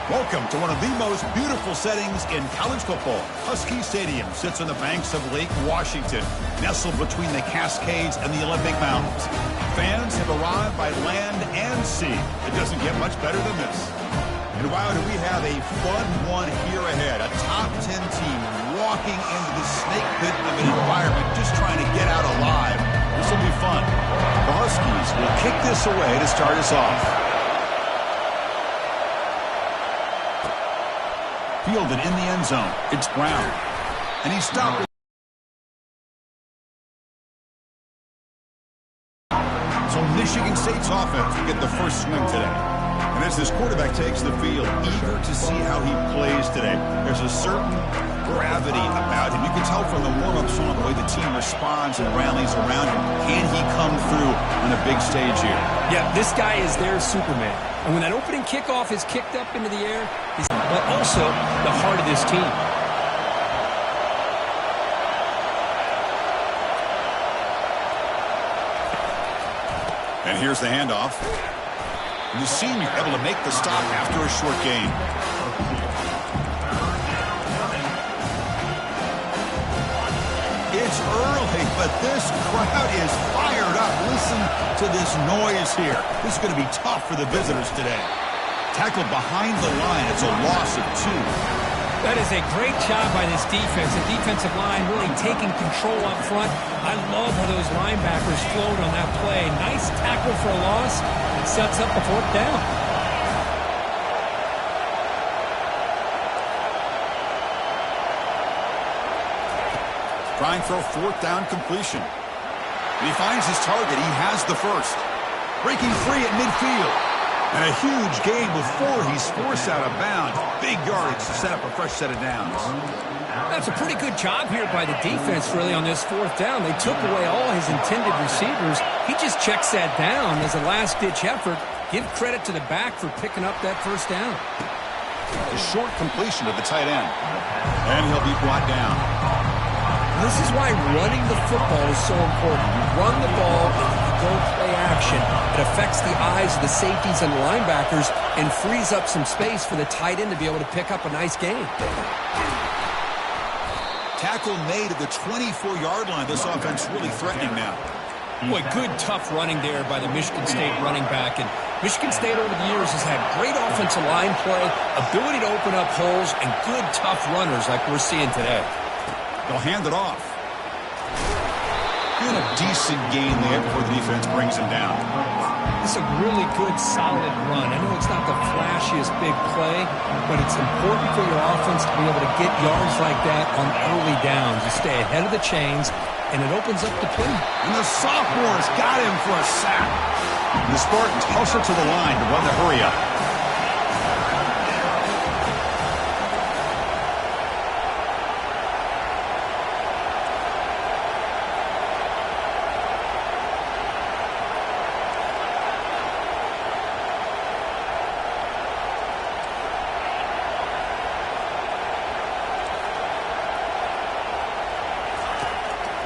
Welcome to one of the most beautiful settings in college football. Husky Stadium sits on the banks of Lake Washington, nestled between the Cascades and the Olympic Mountains. Fans have arrived by land and sea. It doesn't get much better than this. And wow, do we have a fun one here ahead. A top 10 team walking into the snake pit of an environment, just trying to get out alive. This will be fun. The Huskies will kick this away to start us off. Fielded in the end zone. It's Brown. And he stopped. So Michigan State's offense will get the first swing today. And as this quarterback takes the field, eager to see how he plays today. There's a certain gravity about him. You can tell from the warm-up song the way the team responds and rallies around him. Can he come through on a big stage here? Yeah, this guy is their Superman. And when that opening kickoff is kicked up into the air, but also the heart of this team. And here's the handoff. The senior able to make the stop after a short gain. It's early, but this crowd is fired up. Listen to this noise here. This is going to be tough for the visitors today. Tackled behind the line. It's a loss of 2. That is a great job by this defense. The defensive line really taking control up front. I love how those linebackers flowed on that play. Nice tackle for a loss. It sets up a 4th down. Trying for a 4th down completion. And he finds his target. He has the first. Breaking free at midfield. And a huge gain before he's forced out of bounds. Big yardage to set up a fresh set of downs. That's a pretty good job here by the defense, really, on this 4th down. They took away all his intended receivers. He just checks that down as a last-ditch effort. Give credit to the back for picking up that 1st down. A short completion to the tight end. And he'll be brought down. This is why running the football is so important. You run the ball, and you go play action. It affects the eyes of the safeties and the linebackers and frees up some space for the tight end to be able to pick up a nice gain. Tackle made at the 24-yard line. This offense really threatening now. Boy, good tough running there by the Michigan State running back. And Michigan State over the years has had great offensive line play, ability to open up holes, and good tough runners like we're seeing today. They'll hand it off. Good, a decent gain there before the defense brings him down. It's a really good, solid run. I know it's not the flashiest big play, but it's important for your offense to be able to get yards like that on early downs. You stay ahead of the chains, and it opens up the play. And the sophomore's got him for a sack. And the Spartans hustle to the line to run the hurry up.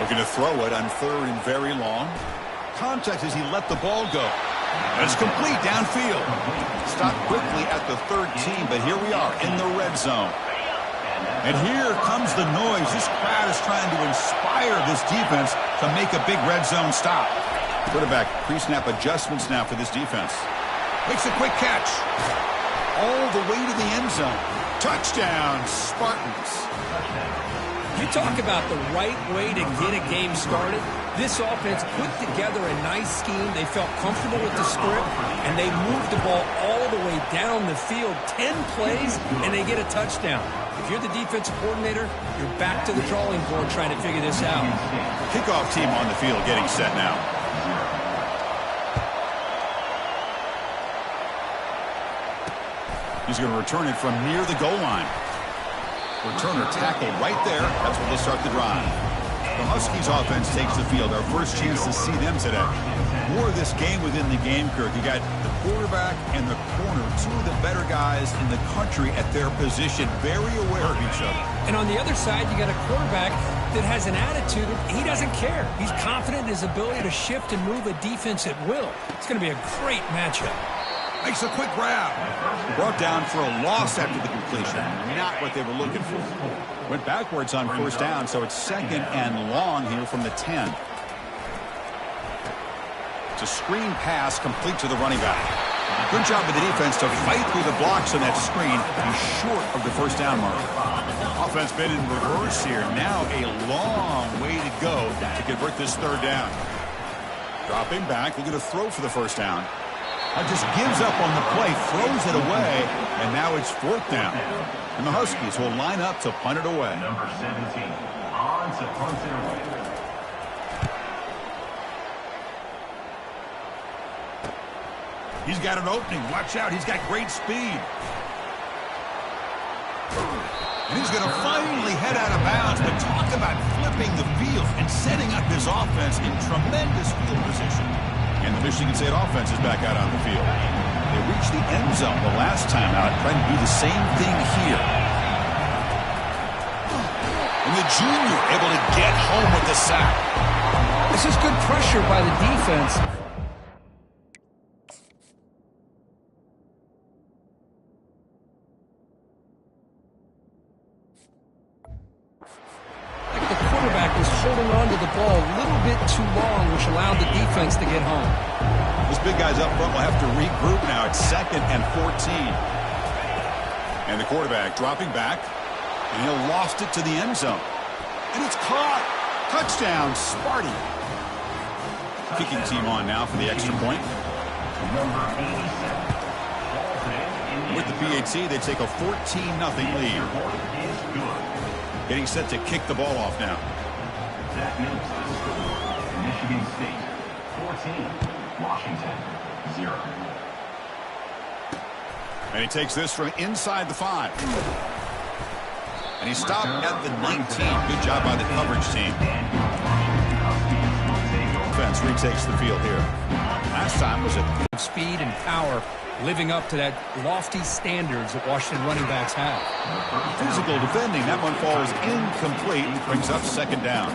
Looking to throw it on 3rd and very long. Contact as he let the ball go. And it's complete downfield. Stopped quickly at the 13, but here we are in the red zone. And here comes the noise. This crowd is trying to inspire this defense to make a big red zone stop. Quarterback pre-snap adjustments now for this defense. Makes a quick catch. All the way to the end zone. Touchdown, Spartans. You talk about the right way to get a game started. This offense put together a nice scheme. They felt comfortable with the script, and they moved the ball all the way down the field. 10 plays, and they get a touchdown. If you're the defensive coordinator, you're back to the drawing board trying to figure this out. Kickoff team on the field getting set now. He's going to return it from near the goal line. Returner tackled right there. That's where they start the drive. The Huskies offense takes the field. Our first chance to see them today. More of this game within the game, Kirk. You got the quarterback and the corner, 2 of the better guys in the country at their position, very aware of each other. And on the other side, you got a quarterback that has an attitude that he doesn't care. He's confident in his ability to shift and move a defense at will. It's going to be a great matchup. Makes a quick grab. Brought down for a loss after the completion. Not what they were looking for. Went backwards on first down, so it's 2nd and long here from the 10. It's a screen pass complete to the running back. Good job of the defense to fight through the blocks on that screen. He's short of the first down mark. Offense been in reverse here. Now a long way to go to convert this 3rd down. Dropping back, looking to throw for the first down. Just gives up on the play, throws it away, and now it's 4th down. And the Huskies will line up to punt it away. Number 17, on to punt it away. He's got an opening. Watch out. He's got great speed. And he's going to finally head out of bounds, but talk about flipping the field and setting up his offense in tremendous field position. And the Michigan State offense is back out on the field. They reached the end zone the last time out, trying to do the same thing here. And the junior able to get home with the sack. This is good pressure by the defense. Holding on to the ball a little bit too long, which allowed the defense to get home. Those big guys up front will have to regroup now. It's 2nd and 14. And the quarterback dropping back. And he'll lost it to the end zone. And it's caught. Touchdown, Sparty. Kicking team on now for the extra point. With the PAT, they take a 14-0 lead. Getting set to kick the ball off now. That makes the score. Michigan State 14, Washington 0. And he takes this from inside the 5. And he stopped at the 19. Good job by the coverage team. Defense retakes the field here. Last time was a speed and power, living up to that lofty standards that Washington running backs have. Physical defending. That one falls incomplete. Brings up 2nd down.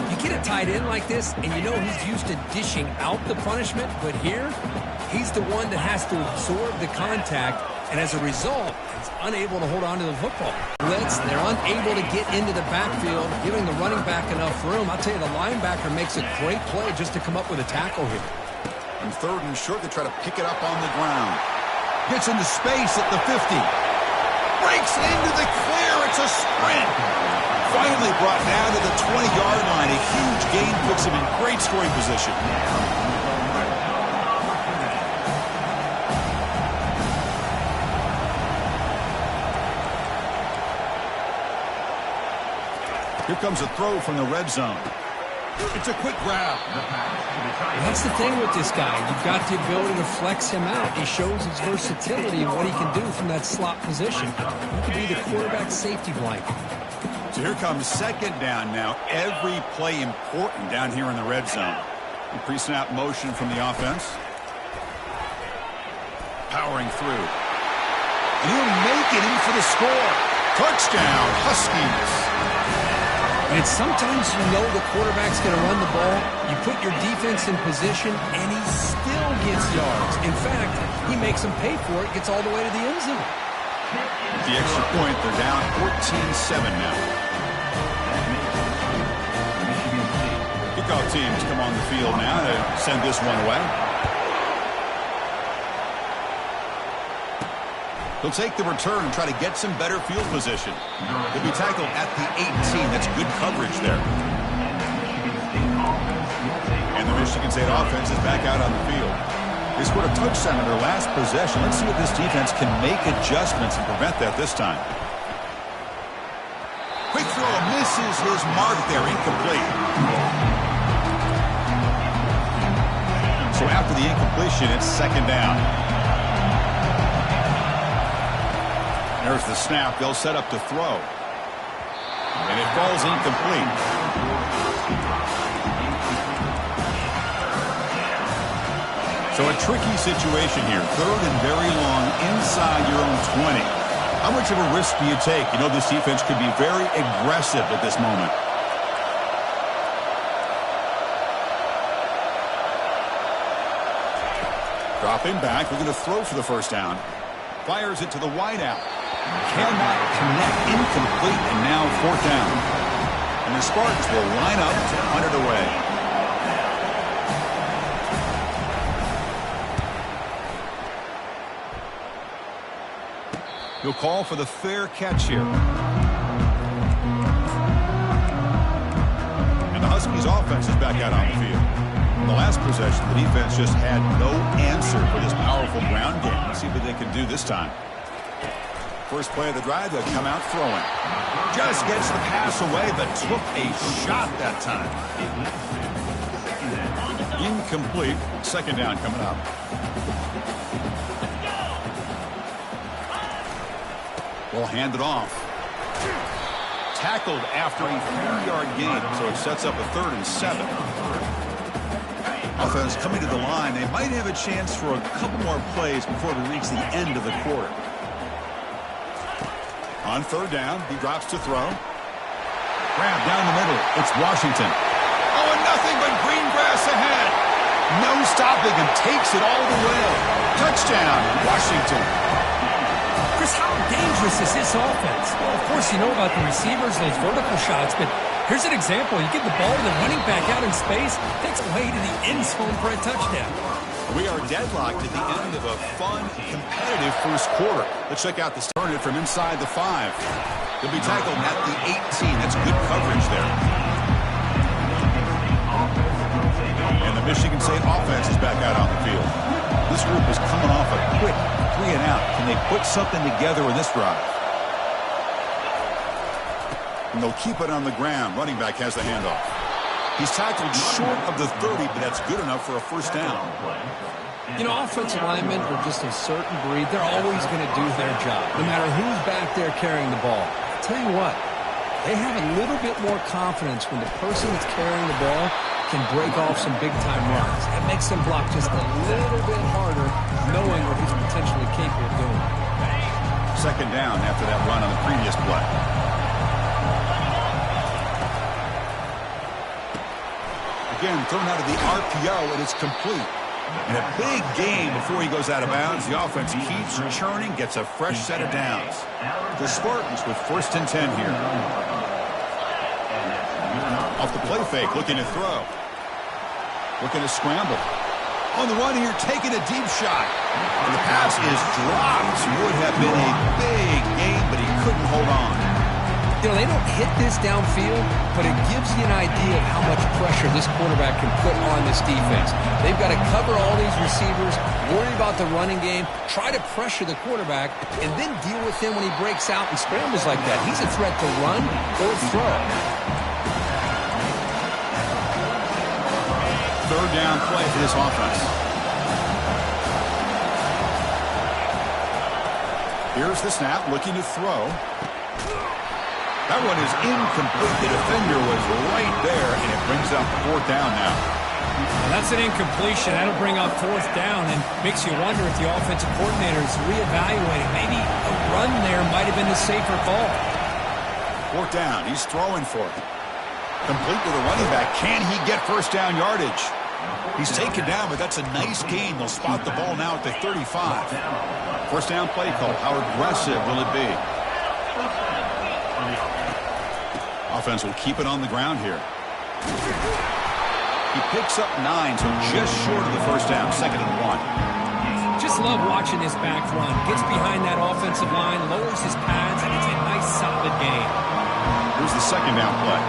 You get a tight end like this, and you know he's used to dishing out the punishment, but here, he's the one that has to absorb the contact, and as a result, he's unable to hold on to the football. Blitz, they're unable to get into the backfield, giving the running back enough room. I'll tell you, the linebacker makes a great play just to come up with a tackle here. And 3rd and short, they try to pick it up on the ground. Gets into space at the 50. Breaks into the clear. It's a sprint. Finally brought down to the 20-yard line. A huge gain puts him in great scoring position. Here comes a throw from the red zone. It's a quick grab. That's the thing with this guy. You've got the ability to flex him out. He shows his versatility and what he can do from that slot position. He can be the quarterback safety blanket. So here comes 2nd down now. Every play important down here in the red zone. Pre-snap motion from the offense. Powering through. And he'll make it in for the score. Touchdown, Huskies. And sometimes you know the quarterback's going to run the ball. You put your defense in position, and he still gets yards. In fact, he makes them pay for it, gets all the way to the end zone. The extra point, they're down 14-7 now. Kickoff teams come on the field now to send this one away. He'll take the return and try to get some better field position. He'll be tackled at the 18. That's good coverage there. And the Michigan State offense is back out on the field. They scored a touchdown in their last possession. Let's see if this defense can make adjustments and prevent that this time. Quick throw misses his mark there. Incomplete. So after the incompletion, it's 2nd down. There's the snap. They'll set up to throw. And it falls incomplete. So a tricky situation here. 3rd and very long inside your own 20. How much of a risk do you take? You know this defense could be very aggressive at this moment. Dropping back, looking to throw for the first down. Fires it to the wide out. Cannot connect, incomplete, and now fourth down. And the Spartans will line up to hunt it away. He'll call for the fair catch here. And the Huskies offense is back out on the field. In the last possession, the defense just had no answer for this powerful ground game. Let's see what they can do this time. First play of the drive, they'll come out throwing. Just gets the pass away, but took a shot that time. Incomplete. Second down coming up. Will hand it off. Tackled after a 4-yard gain, so it sets up a 3rd and 7. Offense coming to the line. They might have a chance for a couple more plays before we reach the end of the quarter. On 3rd down, he drops to throw. Grab down the middle. It's Washington. Oh, and nothing but green grass ahead. No stopping him. Takes it all the way. Touchdown, Washington. Chris, how dangerous is this offense? Well, of course, you know about the receivers, those vertical shots, but here's an example. You give the ball to the running back out in space, takes away to the end zone for a touchdown. We are deadlocked at the end of a fun, competitive first quarter. Let's check out the started from inside the 5. He'll be tackled at the 18. That's good coverage there. And the Michigan State offense is back out on the field. This group is coming off a quick 3-and-out. Can they put something together in this drive? And they'll keep it on the ground. Running back has the handoff. He's tackled short of the 30, but that's good enough for a first down. You know, offensive linemen are just a certain breed. They're always going to do their job, no matter who's back there carrying the ball. I'll tell you what, they have a little bit more confidence when the person that's carrying the ball can break off some big-time runs. It makes them block just a little bit harder, knowing what he's potentially capable of doing. Second down after that run on the previous play. Again, thrown out of the RPO, and it's complete. And a big gain before he goes out of bounds. The offense keeps churning, gets a fresh set of downs. The Spartans with 1st and 10 here. Off the play fake, looking to throw. Looking to scramble. On the run here, taking a deep shot. And the pass is dropped. Would have been a big gain, but he couldn't hold on. You know, they don't hit this downfield, but it gives you an idea of how much pressure this quarterback can put on this defense. They've got to cover all these receivers, worry about the running game, try to pressure the quarterback, and then deal with him when he breaks out and scrambles like that. He's a threat to run or throw. 3rd down play for this offense. Here's the snap, looking to throw. That one is incomplete. The defender was right there, and it brings up 4th down now. Well, that's an incompletion. That'll bring up 4th down and makes you wonder if the offensive coordinator is reevaluating. Maybe a run there might have been the safer call. 4th down. He's throwing for it. Complete to the running back. Can he get first down yardage? He's taken down, but that's a nice gain. They'll spot the ball now at the 35. First down play call. How aggressive will it be? Offense will keep it on the ground here. He picks up 9, so just short of the first down. 2nd and 1. Just love watching this back run. Gets behind that offensive line, lowers his pads, and it's a nice solid gain. Here's the 2nd down play.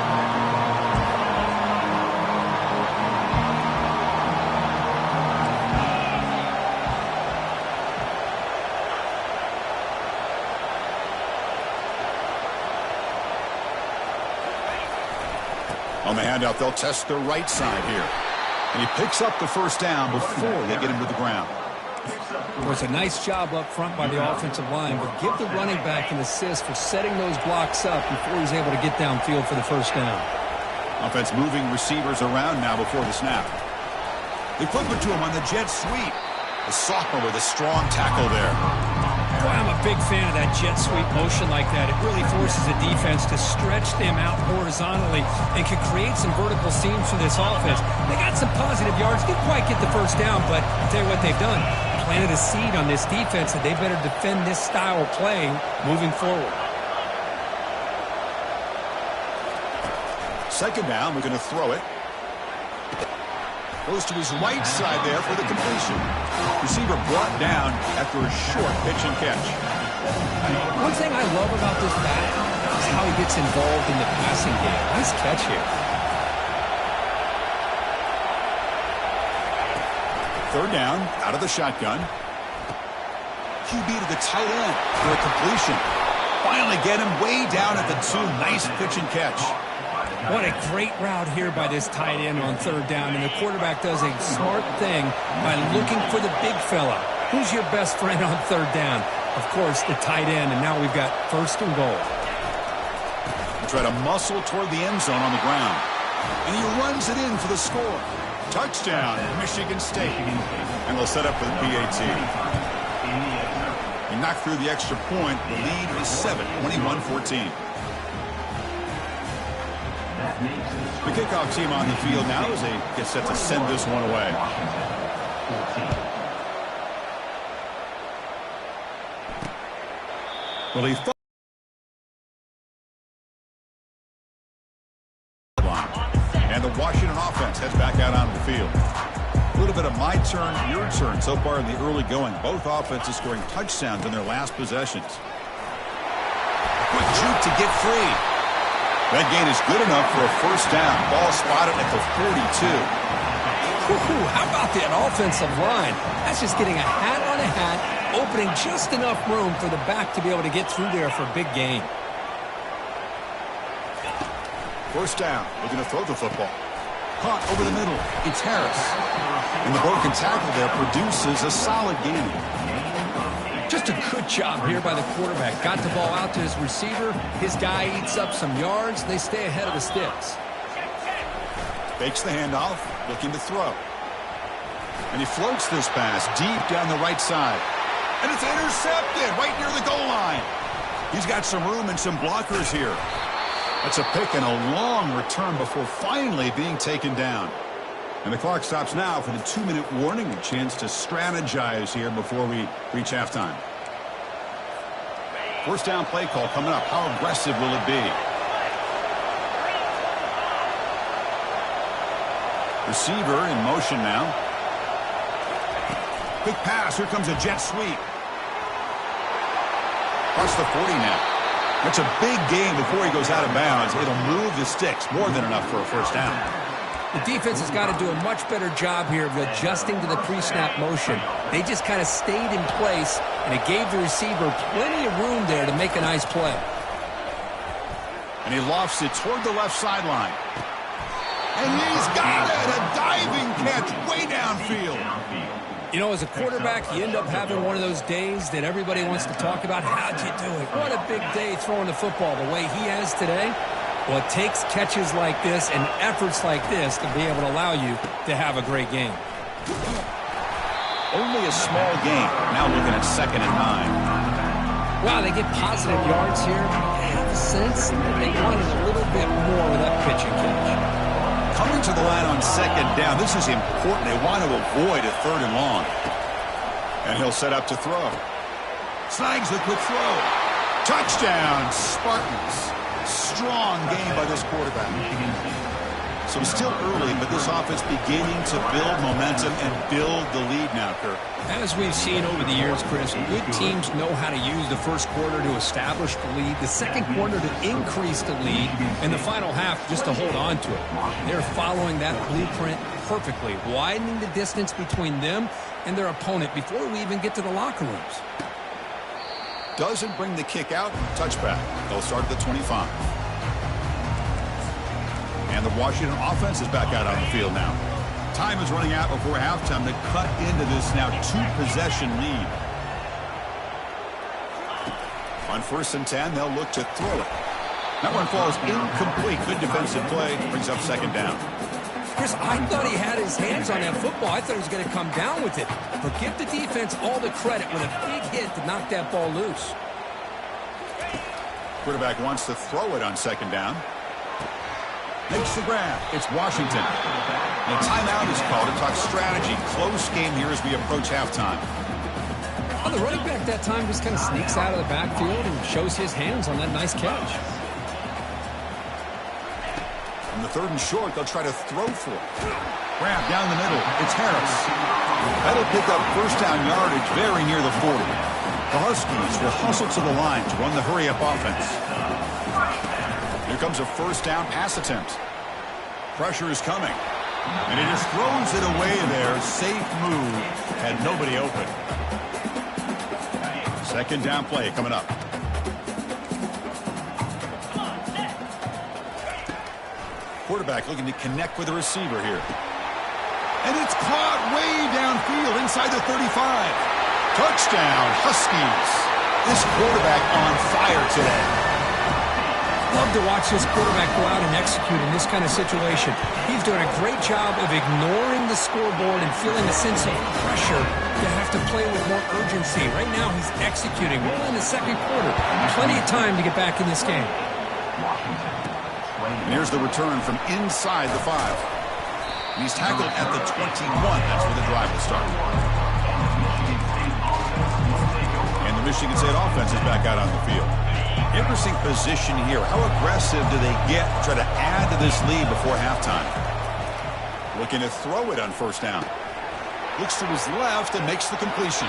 On the handout, they'll test the right side here. And he picks up the first down before they get him to the ground. It was a nice job up front by the offensive line, but give the running back an assist for setting those blocks up before he's able to get downfield for the first down. Offense moving receivers around now before the snap. They flip it to him on the jet sweep. The sophomore with a strong tackle there. Boy, I'm a big fan of that jet sweep motion like that. It really forces the defense to stretch them out horizontally and can create some vertical seams for this offense. They got some positive yards. Didn't quite get the first down, but I'll tell you what they've done. Planted a seed on this defense that they better defend this style of play moving forward. Second down, we're going to throw it. Goes to his right side there for the completion. Receiver brought down after a short pitch and catch. One thing I love about this back is how he gets involved in the passing game. Nice catch here. Third down, out of the shotgun. QB to the tight end for a completion. Finally get him way down at the 2. Nice pitch and catch. What a great route here by this tight end on third down, and the quarterback does a smart thing by looking for the big fella. Who's your best friend on third down? Of course, the tight end, and now we've got first and goal. They try to muscle toward the end zone on the ground, and he runs it in for the score. Touchdown, Michigan State, and they'll set up for the PAT. He knocked through the extra point. The lead is 7, 21-14. The kickoff team on the field now as they get set to send this one away. Well, he thought. And the Washington offense heads back out onto the field. A little bit of my turn, your turn so far in the early going. Both offenses scoring touchdowns in their last possessions. Quick juke to get free. That gain is good enough for a first down. Ball spotted at the 42. How about that offensive line? That's just getting a hat on a hat, opening just enough room for the back to be able to get through there for a big gain. First down. Looking to throw the football. Caught over the middle. It's Harris. And the broken tackle there produces a solid gain. Just a good job here by the quarterback. Got the ball out to his receiver. His guy eats up some yards. They stay ahead of the sticks. Fakes the handoff, looking to throw. And he floats this pass deep down the right side. And it's intercepted right near the goal line. He's got some room and some blockers here. That's a pick and a long return before finally being taken down. And the clock stops now for the 2-minute warning. A chance to strategize here before we reach halftime. First down play call coming up. How aggressive will it be? Receiver in motion now. Quick pass. Here comes a jet sweep. Across the 40 now. That's a big gain before he goes out of bounds. It'll move the sticks. More than enough for a first down. The defense has got to do a much better job here of adjusting to the pre-snap motion. They just kind of stayed in place, and it gave the receiver plenty of room there to make a nice play. And he lofts it toward the left sideline. And he's got it! A diving catch way downfield. You know, as a quarterback, you end up having one of those days that everybody wants to talk about. How'd you do it? What a big day throwing the football the way he has today. Well, it takes catches like this and efforts like this to be able to allow you to have a great game. Only a small gain. Now looking at 2nd and 9. Wow, they get positive yards here. They have a sense that they wanted a little bit more with that pitch and catch. Coming to the line on 2nd down. This is important. They want to avoid a 3rd and long. And he'll set up to throw. Snags the quick throw. Touchdown, Spartans. Strong game by this quarterback. So still early, but this offense beginning to build momentum and build the lead now, Kirk. As we've seen over the years, Chris, good teams know how to use the first quarter to establish the lead, the second quarter to increase the lead, and the final half just to hold on to it. They're following that blueprint perfectly, widening the distance between them and their opponent before we even get to the locker rooms. Doesn't bring the kick out. Touchback. They'll start at the 25. And the Washington offense is back out on the field now. Time is running out before halftime to cut into this now 2-possession lead. On 1st and 10, they'll look to throw it. That one falls incomplete. Good defensive play. Brings up 2nd down. Chris, I thought he had his hands on that football. I thought he was going to come down with it. But give the defense all the credit with a big hit to knock that ball loose. Quarterback wants to throw it on second down. Makes the grab. It's Washington. And a timeout is called to talk strategy. Close game here as we approach halftime. Well, the running back that time just kind of sneaks out of the backfield and shows his hands on that nice catch. On the third and short, they'll try to throw for it. Grab down the middle. It's Harris. That'll pick up first down yardage very near the 40. The Huskies will hustle to the line to run the hurry-up offense. Here comes a first down pass attempt. Pressure is coming. And he just throws it away there. Safe move. Had nobody open. Second down play coming up. Quarterback looking to connect with the receiver here. And it's caught way downfield inside the 35. Touchdown, Huskies. This quarterback on fire today. Love to watch this quarterback go out and execute in this kind of situation. He's doing a great job of ignoring the scoreboard and feeling a sense of pressure to have to play with more urgency. Right now, he's executing. We're in the second quarter. Plenty of time to get back in this game. And here's the return from inside the 5. And he's tackled at the 21. That's where the drive will start. And the Michigan State offense is back out on the field. Interesting position here. How aggressive do they get to try to add to this lead before halftime? Looking to throw it on first down. Looks to his left and makes the completion.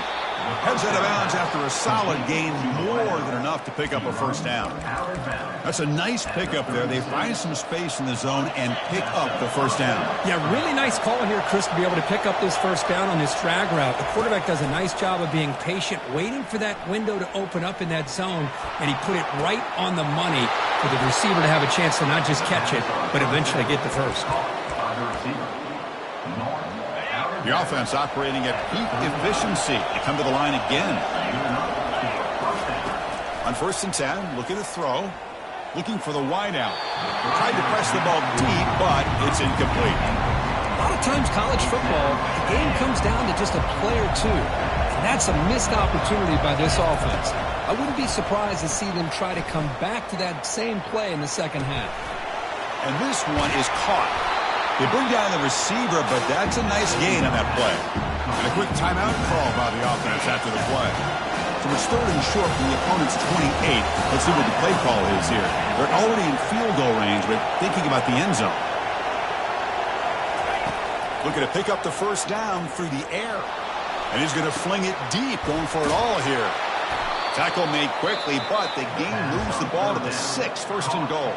Heads out of bounds after a solid gain, more than enough to pick up a first down. That's a nice pickup there. They find some space in the zone and pick up the first down. Yeah, really nice call here, Chris, to be able to pick up this first down on this drag route. The quarterback does a nice job of being patient, waiting for that window to open up in that zone, and he put it right on the money for the receiver to have a chance to not just catch it, but eventually get the first. The offense operating at peak efficiency. They come to the line again. On first and 10, looking to throw. Looking for the wideout. They tried to press the ball deep, but it's incomplete. A lot of times college football, the game comes down to just a play or two. And that's a missed opportunity by this offense. I wouldn't be surprised to see them try to come back to that same play in the second half. And this one is caught. They bring down the receiver, but that's a nice gain on that play. And a quick timeout call by the offense after the play. So it's third and short from the opponent's 28. Let's see what the play call is here. They're already in field goal range, but thinking about the end zone. Looking to pick up the first down through the air. And he's going to fling it deep, going for it all here. Tackle made quickly, but the game moves the ball to the 6, first and goal.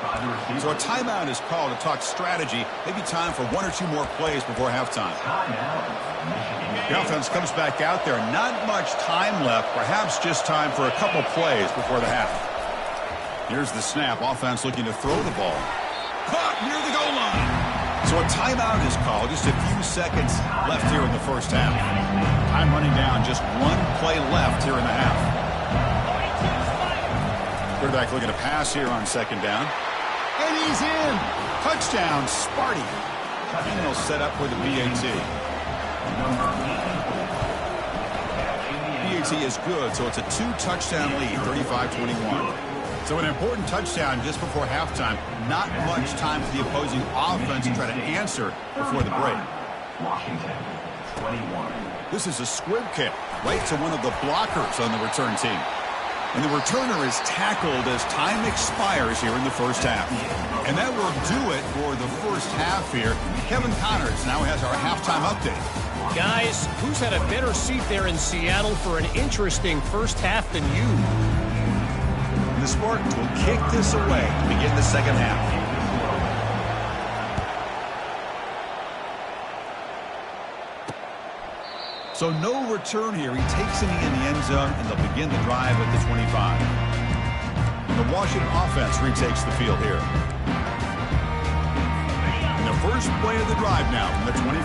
So a timeout is called to talk strategy. Maybe time for one or two more plays before halftime. The offense comes back out there. Not much time left. Perhaps just time for a couple plays before the half. Here's the snap. Offense looking to throw the ball. Caught near the goal line. So a timeout is called. Just a few seconds left here in the first half. Time running down. Just one play left here in the half. Quarterback looking to pass here on second down. And he's in. Touchdown, Sparty. And they'll set up for the BAT. BAT is good, so it's a 2-touchdown lead, 35-21. So an important touchdown just before halftime. Not much time for the opposing offense to try to answer before the break. Washington, 21. This is a squib kick right to one of the blockers on the return team. And the returner is tackled as time expires here in the first half. And that will do it for the first half here. Kevin Connors now has our halftime update. Guys, who's had a better seat there in Seattle for an interesting first half than you? And the Spartans will kick this away to begin the second half. So no return here. He takes it in the end zone, and they'll begin the drive at the 25. And the Washington offense retakes the field here. And the first play of the drive now from the 25.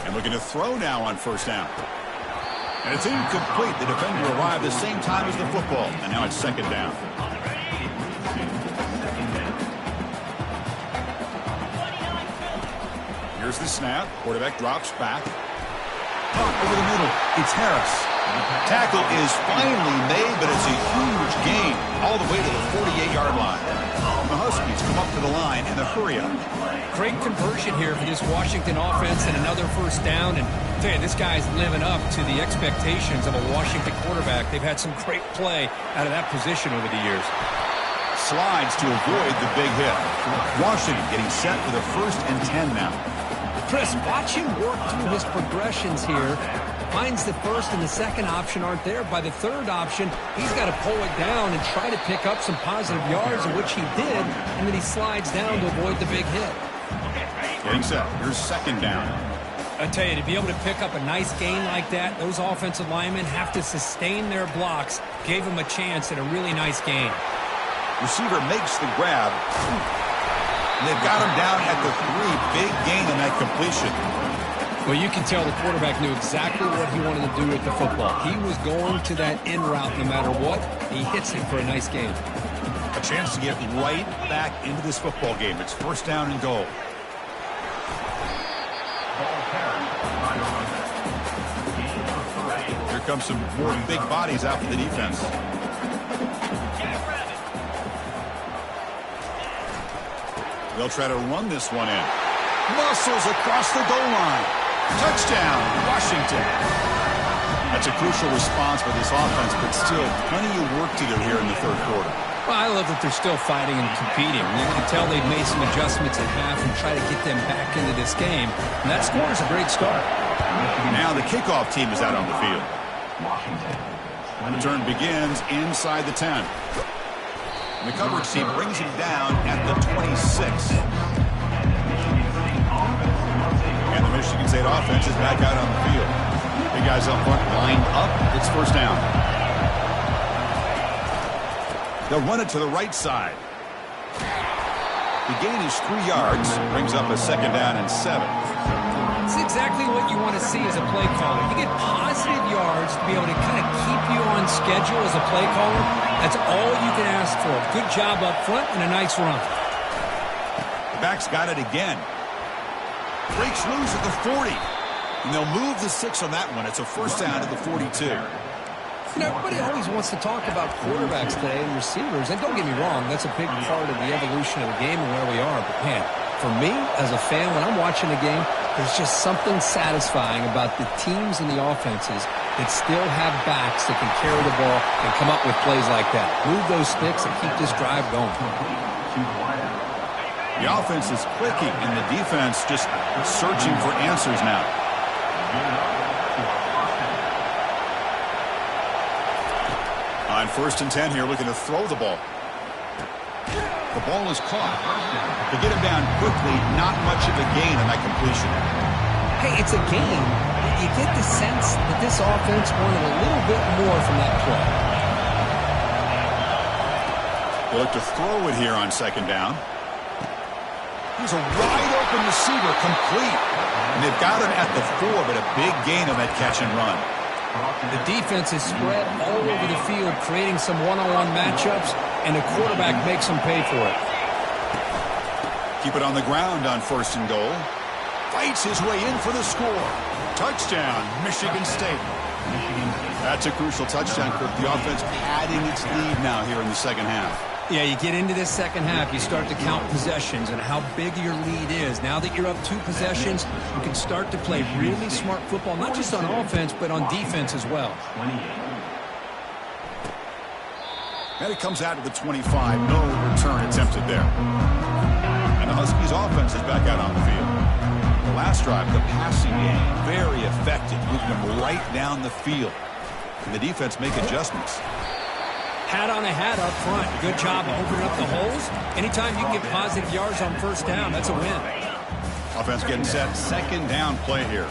And looking to throw now on first down. And it's incomplete. The defender arrived the same time as the football. And now it's second down. Here's the snap. Quarterback drops back. Over the middle. It's Harris. Tackle is finally made, but it's a huge gain all the way to the 48-yard line. The Huskies come up to the line in the hurry-up. Great conversion here for this Washington offense and another first down. And I tell you, this guy's living up to the expectations of a Washington quarterback. They've had some great play out of that position over the years. Slides to avoid the big hit. Washington getting set for the 1st and 10 now. Chris, watch him work through his progressions here. Finds the first and the second option aren't there. By the third option, he's got to pull it down and try to pick up some positive yards, of which he did, and then he slides down to avoid the big hit. Getting set. Here's second down. I tell you, to be able to pick up a nice gain like that, those offensive linemen have to sustain their blocks. Gave him a chance at a really nice gain. Receiver makes the grab. And they've got him down at the 3. Big gain on that completion. Well, you can tell the quarterback knew exactly what he wanted to do with the football. He was going to that in route no matter what. He hits it for a nice gain. A chance to get right back into this football game. It's first down and goal. Here comes some more big bodies out for the defense. They'll try to run this one in. Muscles across the goal line. Touchdown, Washington. That's a crucial response for this offense, but still plenty of work to do here in the third quarter. Well, I love that they're still fighting and competing. You can tell they've made some adjustments at half and try to get them back into this game. And that score is a great start. Now the kickoff team is out on the field. The turn begins inside the 10. And the coverage team brings him down at the 26. And the Michigan State offense is back out on the field. Big guys up front lined up. It's first down. They'll run it to the right side. The gain is 3 yards. Brings up a second down and 7. It's exactly what you want to see as a play caller. You get positive yards to be able to kind of keep you on schedule as a play caller. That's all you can ask for. Good job up front and a nice run. The back's got it again. Breaks loose at the 40. And they'll move the 6 on that one. It's a first down at the 42. You know, everybody always wants to talk about quarterbacks today and receivers. And don't get me wrong, that's a big part of the evolution of the game and where we are. But, man, for me, as a fan, when I'm watching a game, there's just something satisfying about the teams and the offenses that still have backs that can carry the ball and come up with plays like that. Move those sticks and keep this drive going. The offense is clicking, and the defense just searching for answers now. On first and 10 here, looking to throw the ball. The ball is caught. To get him down quickly, not much of a gain on that completion. Hey, it's a game. You get the sense that this offense wanted a little bit more from that play. They look to throw it here on second down. Here's a wide-open receiver, complete. And they've got him at the 4, but a big gain on that catch and run. The defense is spread all over the field, creating some one-on-one matchups, and the quarterback makes them pay for it. Keep it on the ground on first and goal. Fights his way in for the score. Touchdown, Michigan State. That's a crucial touchdown, Kirk. The offense padding its lead now here in the second half. Yeah, you get into this second half, you start to count possessions and how big your lead is. Now that you're up 2 possessions, you can start to play really smart football, not just on offense, but on defense as well. And it comes out to the 25. No return attempted there. And the Huskies offense is back out on the field. The last drive, the passing game, very effective, moving them right down the field. And the defense make adjustments. Hat on a hat up front. Good job of opening up the holes. Anytime you can get positive yards on first down, that's a win. Offense getting set. Second down play here.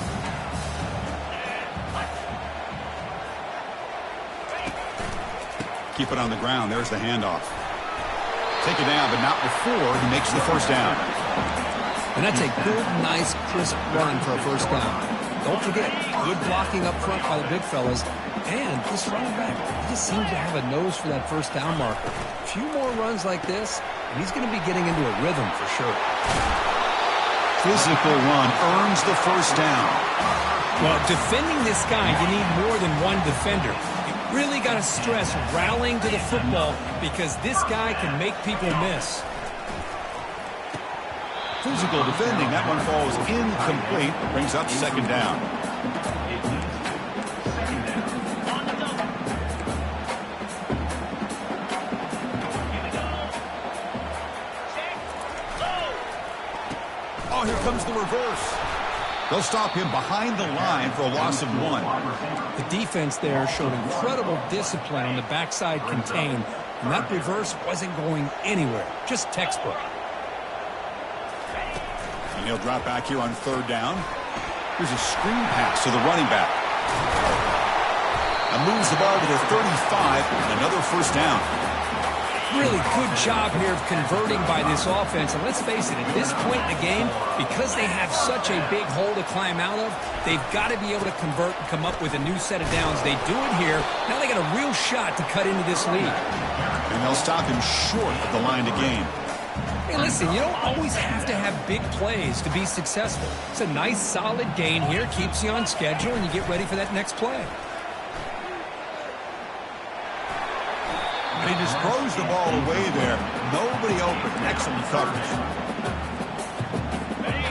Keep it on the ground. There's the handoff. Take it down, but not before he makes the first down. And that's a good, nice, crisp run for a first down. Don't forget, good blocking up front by the big fellas. And this running back, he just seems to have a nose for that first down marker. A few more runs like this, and he's going to be getting into a rhythm for sure. Physical run earns the first down. Well, defending this guy, you need more than one defender. You really got to stress rallying to the football because this guy can make people miss. Physical defending. That one falls incomplete. Brings up second down. Oh, here comes the reverse. They'll stop him behind the line for a loss of 1. The defense there showed incredible discipline on the backside contain, and that reverse wasn't going anywhere. Just textbook. And he'll drop back here on third down. Here's a screen pass to the running back. And moves the ball to the 35, and another first down. Really good job here of converting by this offense. And let's face it, at this point in the game, because they have such a big hole to climb out of, they've got to be able to convert and come up with a new set of downs. They do it here. Now they got a real shot to cut into this lead. And they'll stop him short of the line to gain. Hey, listen, you don't always have to have big plays to be successful. It's a nice, solid gain here. Keeps you on schedule, and you get ready for that next play. And he just throws the ball away there. Nobody open. Excellent coverage.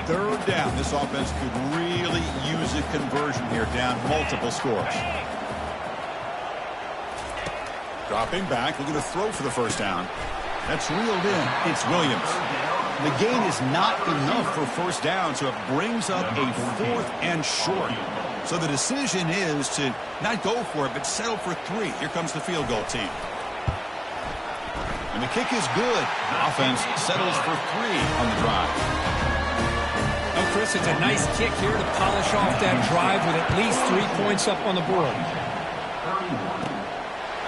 Third down. This offense could really use a conversion here, down multiple scores. Dropping back, looking to throw for the first down. That's reeled in. It's Williams. The gain is not enough for first down, so it brings up a 4th and short. So the decision is to not go for it, but settle for 3. Here comes the field goal team. And the kick is good. The offense settles for 3 on the drive. Oh, Chris, it's a nice kick here to polish off that drive with at least 3 points up on the board.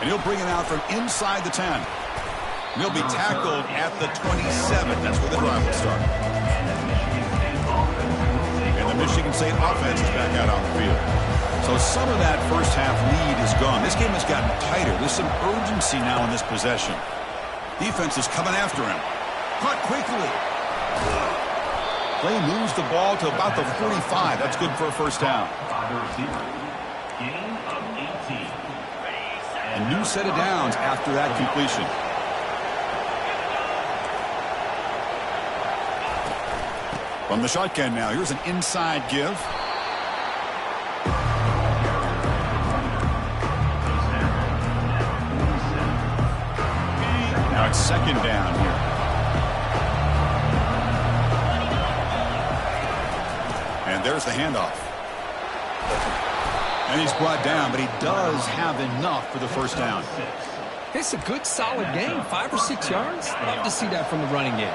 And he'll bring it out from inside the 10. And he'll be tackled at the 27. That's where the drive will start. And the Michigan State offense is back out on the field. So some of that first half lead is gone. This game has gotten tighter. There's some urgency now in this possession. Defense is coming after him. Caught quickly. Play moves the ball to about the 45. That's good for a first down. A new set of downs after that completion. From the shotgun now, here's an inside give. Now it's second down here. And there's the handoff. And he's brought down, but he does have enough for the first down. It's a good, solid game. 5 or 6 yards. Love to see that from the running game.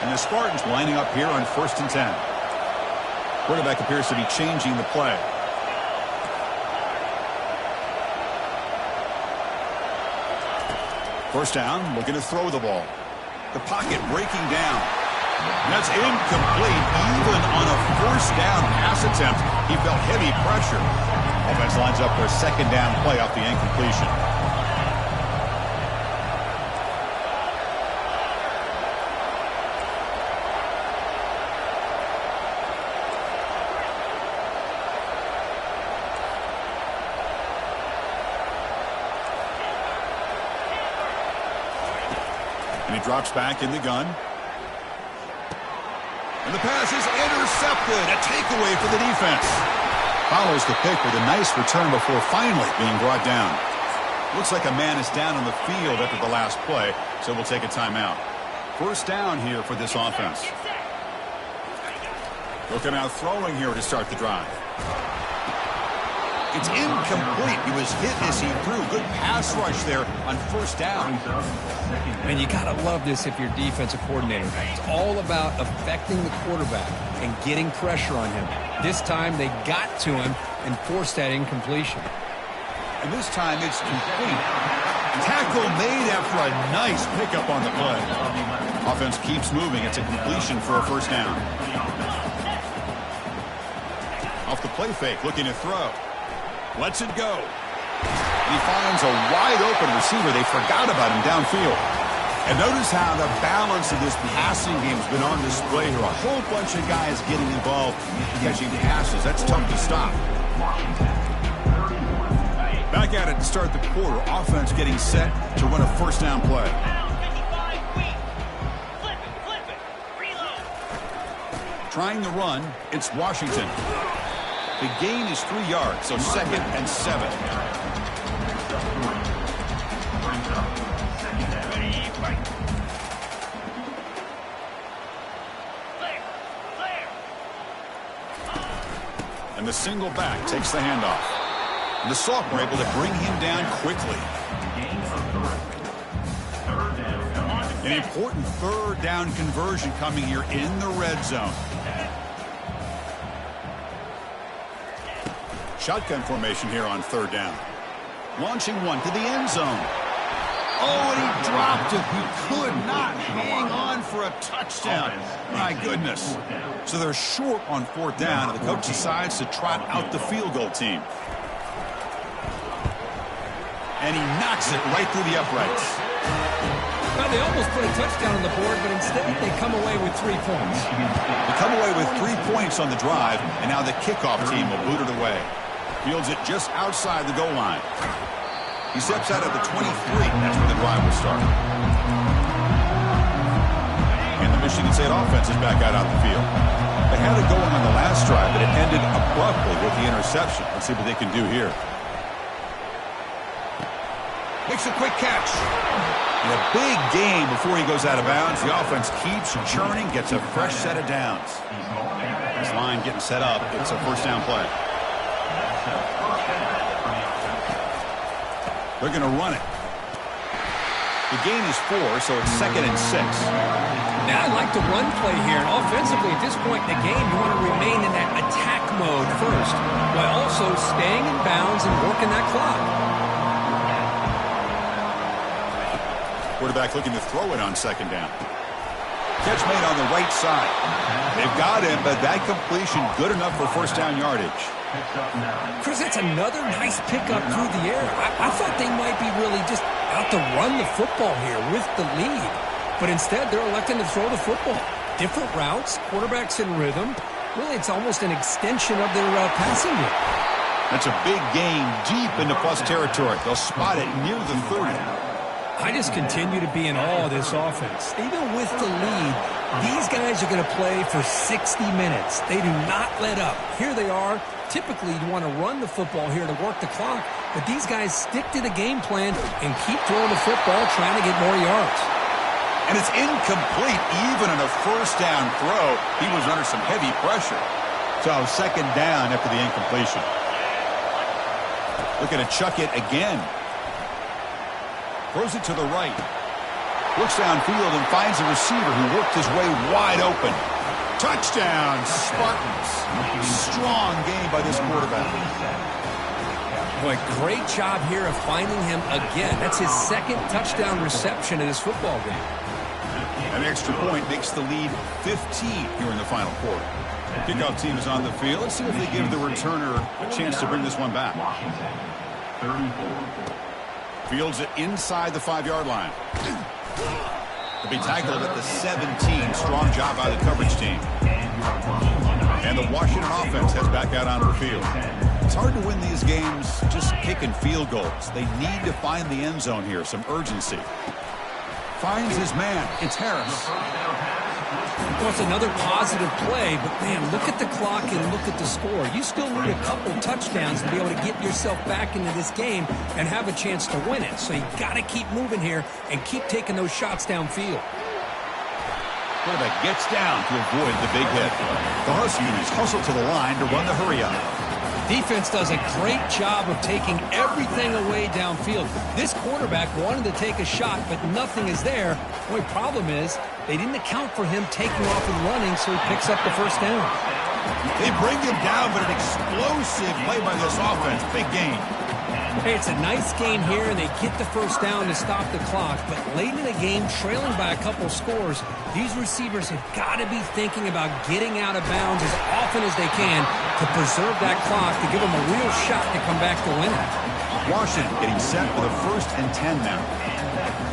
And the Spartans lining up here on 1st and 10. Quarterback appears to be changing the play. First down, looking to throw the ball. The pocket breaking down. And that's incomplete. Even on a first down pass attempt, he felt heavy pressure. Offense lines up for a second down play off the incompletion. And he drops back in the gun. And the pass is intercepted. A takeaway for the defense. Follows the pick with a nice return before finally being brought down. Looks like a man is down on the field after the last play, so we'll take a timeout. First down here for this offense. Looking out throwing here to start the drive. It's incomplete. He was hit as he threw. Good pass rush there on first down. And you got to love this if you're defensive coordinator. It's all about affecting the quarterback and getting pressure on him. This time they got to him and forced that incompletion. And this time it's complete. Tackle made after a nice pickup on the play. Offense keeps moving. It's a completion for a first down. Off the play fake, looking to throw. Lets it go. He finds a wide-open receiver. They forgot about him downfield. And notice how the balance of this passing game has been on display here. A whole bunch of guys getting involved catching passes. That's tough to stop. Back at it to start the quarter. Offense getting set to run a first down play. Trying the run, it's Washington. The gain is 3 yards, so 2nd and 7. And the single back takes the handoff. And the sophomore able to bring him down quickly. An important third down conversion coming here in the red zone. Shotgun formation here on 3rd down. Launching one to the end zone. Oh, and he dropped it. He could not hang on for a touchdown. My goodness. So they're short on 4th down, and the coach decides to trot out the field goal team. And he knocks it right through the uprights. Well, they almost put a touchdown on the board, but instead they come away with 3 points. They come away with 3 points on the drive, and now the kickoff team will boot it away. Fields it just outside the goal line. He steps out at the 23. That's where the drive will start. And the Michigan State offense is back out on the field. They had it going on the last drive, but it ended abruptly with the interception. Let's see what they can do here. Makes a quick catch. And a big gain before he goes out of bounds. The offense keeps churning, gets a fresh set of downs. This line getting set up. It's a first down play. They're going to run it. The gain is 4, so it's 2nd and 6. Now, I like the run play here. And offensively, at this point in the game, you want to remain in that attack mode first, while also staying in bounds and working that clock. Quarterback looking to throw it on 2nd down. Catch made on the right side. They've got him, but that completion good enough for first down yardage. Chris, that's another nice pickup through the air. I thought they might be really just out to run the football here with the lead. But instead, they're electing to throw the football. Different routes, quarterbacks in rhythm. Really, it's almost an extension of their passing game. That's a big gain deep into plus territory. They'll spot it near the 30. I just continue to be in awe of this offense. Even with the lead, these guys are going to play for 60 minutes. They do not let up. Here they are. Typically, you want to run the football here to work the clock, but these guys stick to the game plan and keep throwing the football, trying to get more yards. And it's incomplete even on a first down throw. He was under some heavy pressure. So 2nd down after the incompletion. Looking to chuck it again. Throws it to the right. Looks downfield and finds a receiver who worked his way wide open. Touchdown, Spartans. Strong game by this quarterback. Boy, great job here of finding him again. That's his 2nd touchdown reception in this football game. An extra point makes the lead 15 here in the final quarter. The kickoff team is on the field. Let's see if they give the returner a chance to bring this one back. Fields it inside the 5-yard line. To be tackled at the 17. Strong job by the coverage team. And the Washington offense heads back out onto the field. It's hard to win these games just kicking field goals. They need to find the end zone here, some urgency. Finds his man. It's Harris. Well, it's another positive play, but, man, look at the clock and look at the score. You still need a couple touchdowns to be able to get yourself back into this game and have a chance to win it. So you got to keep moving here and keep taking those shots downfield. Quarterback gets down to avoid the big hit. The Huskies hustle to the line to run the hurry-up. Defense does a great job of taking everything away downfield. This quarterback wanted to take a shot, but nothing is there. The only problem is they didn't account for him taking off and running, so he picks up the first down. They bring him down, but an explosive play by this offense. Big gain. Hey, it's a nice game here, and they get the first down to stop the clock. But late in the game, trailing by a couple of scores, these receivers have got to be thinking about getting out of bounds as often as they can to preserve that clock, to give them a real shot to come back to win it. Washington getting set for the 1st and 10 now.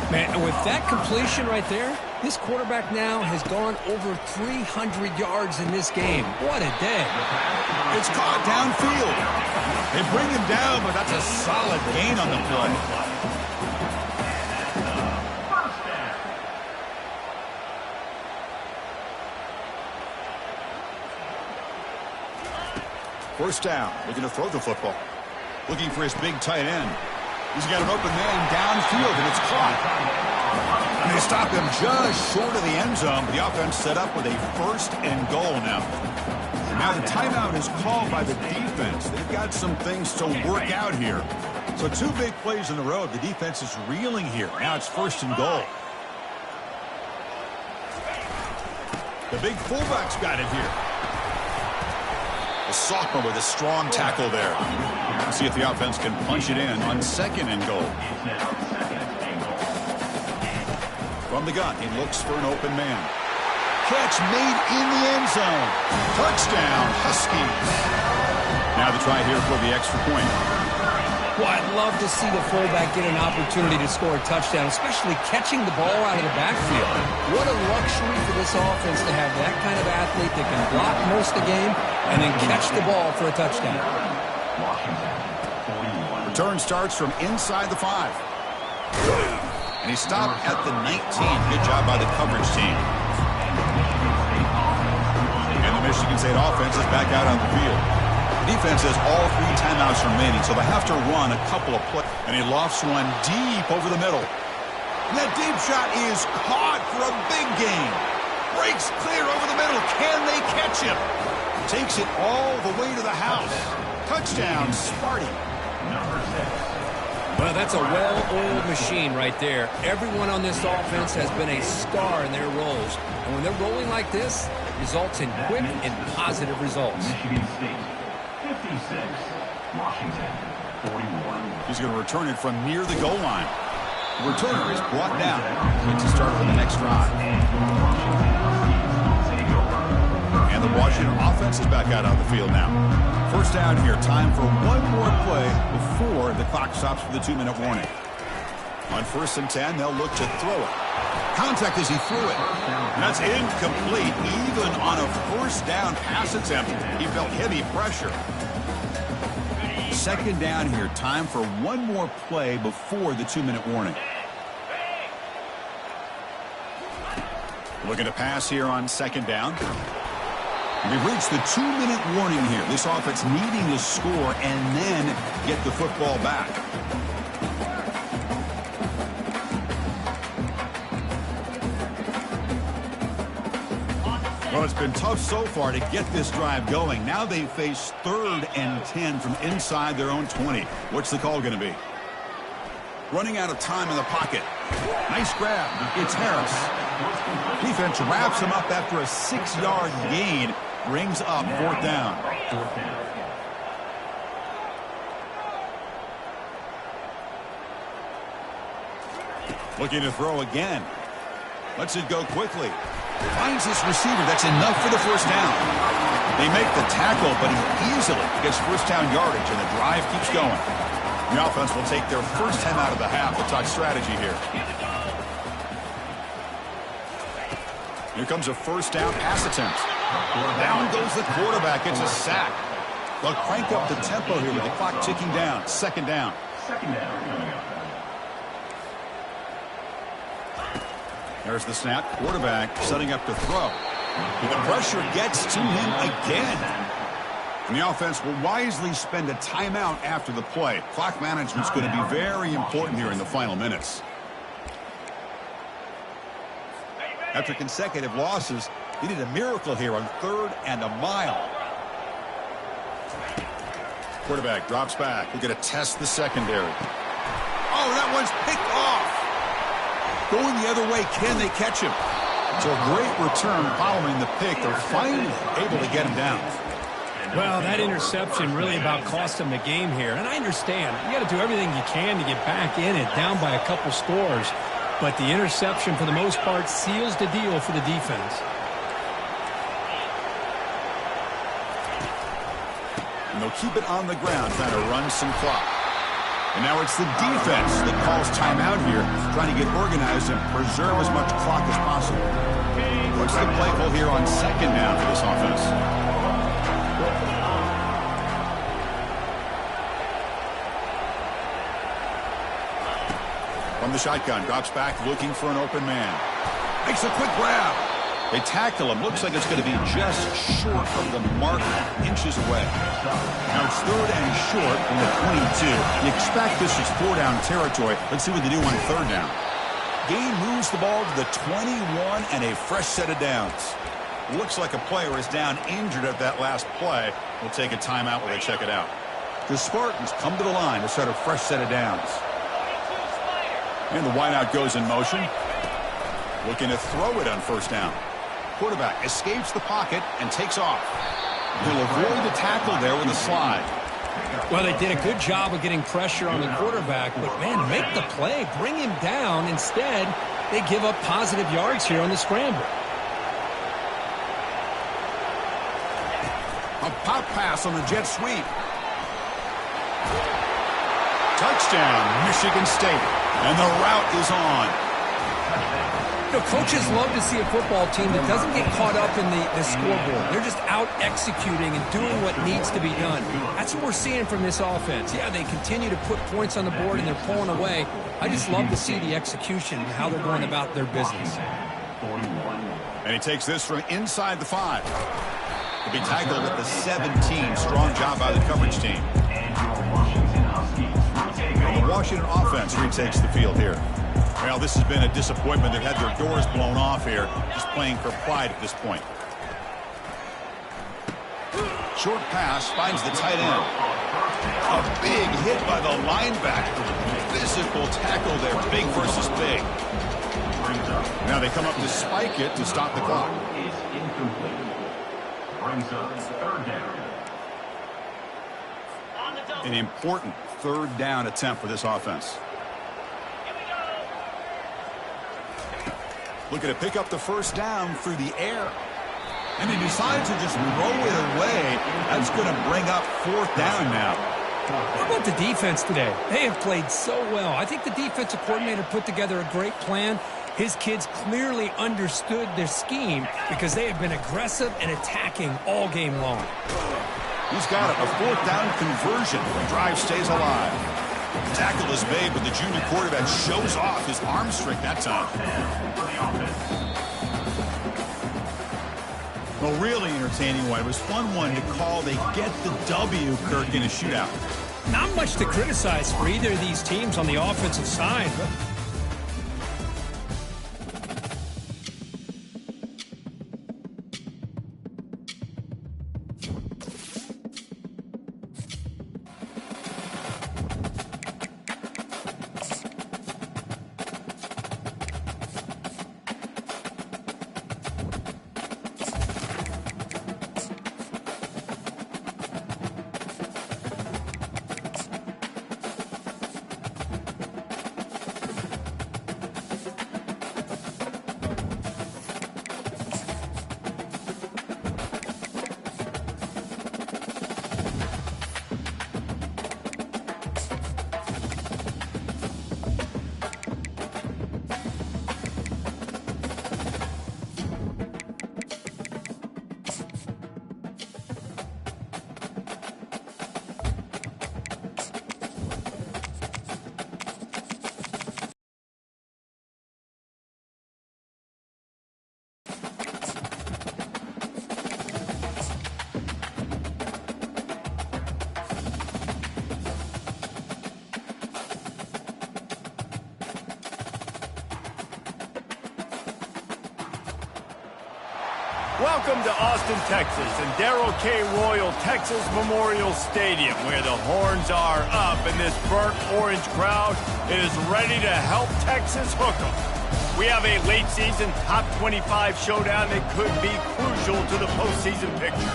Man, with that completion right there, this quarterback now has gone over 300 yards in this game. What a day. It's caught downfield. They bring him down, but that's a solid gain on the play. First down, looking to throw the football. Looking for his big tight end. He's got an open man downfield, and it's caught. And they stop him just short of the end zone. The offense set up with a 1st and goal now. Now the timeout is called by the defense. They've got some things to work out here. So 2 big plays in a row. The defense is reeling here. Now it's 1st and goal. The big fullback's got it here. The sophomore with a strong tackle there. Let's see if the offense can punch it in on 2nd and goal. From the gun, he looks for an open man. Catch made in the end zone. Touchdown, Huskies. Now the try here for the extra point. Well, I'd love to see the fullback get an opportunity to score a touchdown, especially catching the ball out of the backfield. What a luxury for this offense to have that kind of athlete that can block most of the game and then catch the ball for a touchdown. Return starts from inside the 5. And he stopped at the 19. Good job by the coverage team. And the Michigan State offense is back out on the field. Defense has all 3 timeouts remaining, so they have to run a couple of plays. And he lofts one deep over the middle. And that deep shot is caught for a big gain. Breaks clear over the middle. Can they catch him? Takes it all the way to the house. Touchdown, Sparty. Well, that's a well-oiled machine right there. Everyone on this offense has been a star in their roles. And when they're rolling like this, it results in quick and positive results. Michigan State, 56. Washington, 41. He's going to return it from near the goal line. The returner is brought down. Gets to start on the next drive. And the Washington offense is back out on the field now. First down here. Time for one more play before the clock stops for the 2-minute warning. On 1st and 10, they'll look to throw it. Contact as he threw it. And that's incomplete. Even on a 1st down pass attempt, he felt heavy pressure. 2nd down here. Time for one more play before the 2-minute warning. Looking to pass here on 2nd down. We've reached the 2-minute warning here. This offense needing to score and then get the football back. Well, it's been tough so far to get this drive going. Now they face 3rd and 10 from inside their own 20. What's the call going to be? Running out of time in the pocket. Nice grab. It's Harris. Defense wraps him up after a 6-yard gain. Brings up 4th down. Looking to throw again. Lets it go quickly. Finds his receiver. That's enough for the 1st down. They make the tackle, but he easily gets 1st down yardage, and the drive keeps going. The offense will take their 1st time out of the half to talk strategy here. Here comes a 1st down pass attempt. Down goes the quarterback. It's a sack. They'll crank up the tempo here with the clock ticking down. 2nd down. There's the snap. Quarterback setting up to throw. And the pressure gets to him again. And the offense will wisely spend a timeout after the play. Clock management's going to be very important here in the final minutes. After consecutive losses, they need a miracle here on 3rd and a mile. Quarterback drops back. We're going to test the secondary. Oh, that one's picked off. Going the other way, can they catch him? So a great return following the pick. They're finally able to get him down. Well, that interception really about cost them the game here. And I understand. You got to do everything you can to get back in it, down by a couple scores. But the interception, for the most part, seals the deal for the defense. And they'll keep it on the ground, trying to run some clock. And now it's the defense that calls timeout here, trying to get organized and preserve as much clock as possible. What's the play call here on second down for this offense? From the shotgun, drops back, looking for an open man. Makes a quick grab. They tackle him. Looks like it's going to be just short of the mark, inches away. Now it's third and short from the 22. You expect this is 4-down territory. Let's see what they do on third down. Gain moves the ball to the 21 and a fresh set of downs. Looks like a player is down injured at that last play. We'll take a timeout while they check it out. The Spartans come to the line to start a fresh set of downs. And the wideout goes in motion. Looking to throw it on first down. Quarterback escapes the pocket and takes off. He'll avoid the tackle there with a slide. Well, they did a good job of getting pressure on the quarterback, but, man, make the play. Bring him down. Instead, they give up positive yards here on the scramble. A pop pass on the jet sweep. Touchdown, Michigan State. And the route is on. You know, coaches love to see a football team that doesn't get caught up in the scoreboard. They're just out executing and doing what needs to be done. That's what we're seeing from this offense. Yeah, they continue to put points on the board and they're pulling away. I just love to see the execution and how they're going about their business. And he takes this from inside the 5. He'll be tackled at the 17. Strong job by the coverage team. And the Washington offense retakes the field here. Well, this has been a disappointment. They've had their doors blown off here, just playing for pride at this point. Short pass finds the tight end. A big hit by the linebacker. Physical tackle there, big versus big. Now they come up to spike it to stop the clock. It's incomplete. Brings up third down. An important third down attempt for this offense. Looking to pick up the first down through the air. And he decides to just throw it away. That's going to bring up fourth down now. How about the defense today? They have played so well. I think the defensive coordinator put together a great plan. His kids clearly understood their scheme because they have been aggressive and attacking all game long. He's got a fourth down conversion. The drive stays alive. Tackle is made, but the junior quarterback shows off his arm strength that time. Well, really entertaining one. It was fun one to call. They get the W, Kirk, in a shootout. Not much to criticize for either of these teams on the offensive side. Welcome to Austin, Texas, and Darrell K. Royal Texas Memorial Stadium, where the horns are up and this burnt orange crowd is ready to help Texas hook 'em. We have a late-season top 25 showdown that could be crucial to the postseason picture.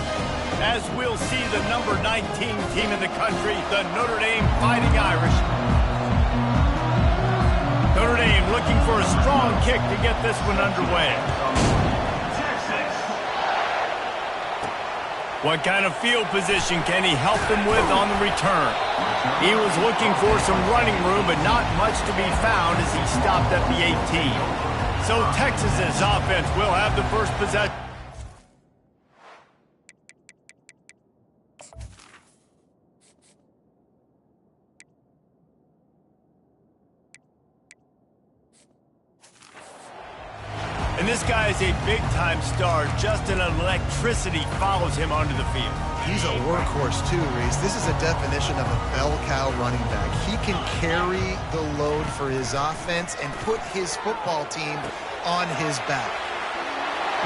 as we'll see the number 19 team in the country, the Notre Dame Fighting Irish. Notre Dame looking for a strong kick to get this one underway. What kind of field position can he help them with on the return? He was looking for some running room, but not much to be found as he stopped at the 18. So Texas's offense will have the first possession. And this guy is a big-time star. Just an electricity follows him onto the field. He's a workhorse too, Reese. This is a definition of a bell cow running back. He can carry the load for his offense and put his football team on his back.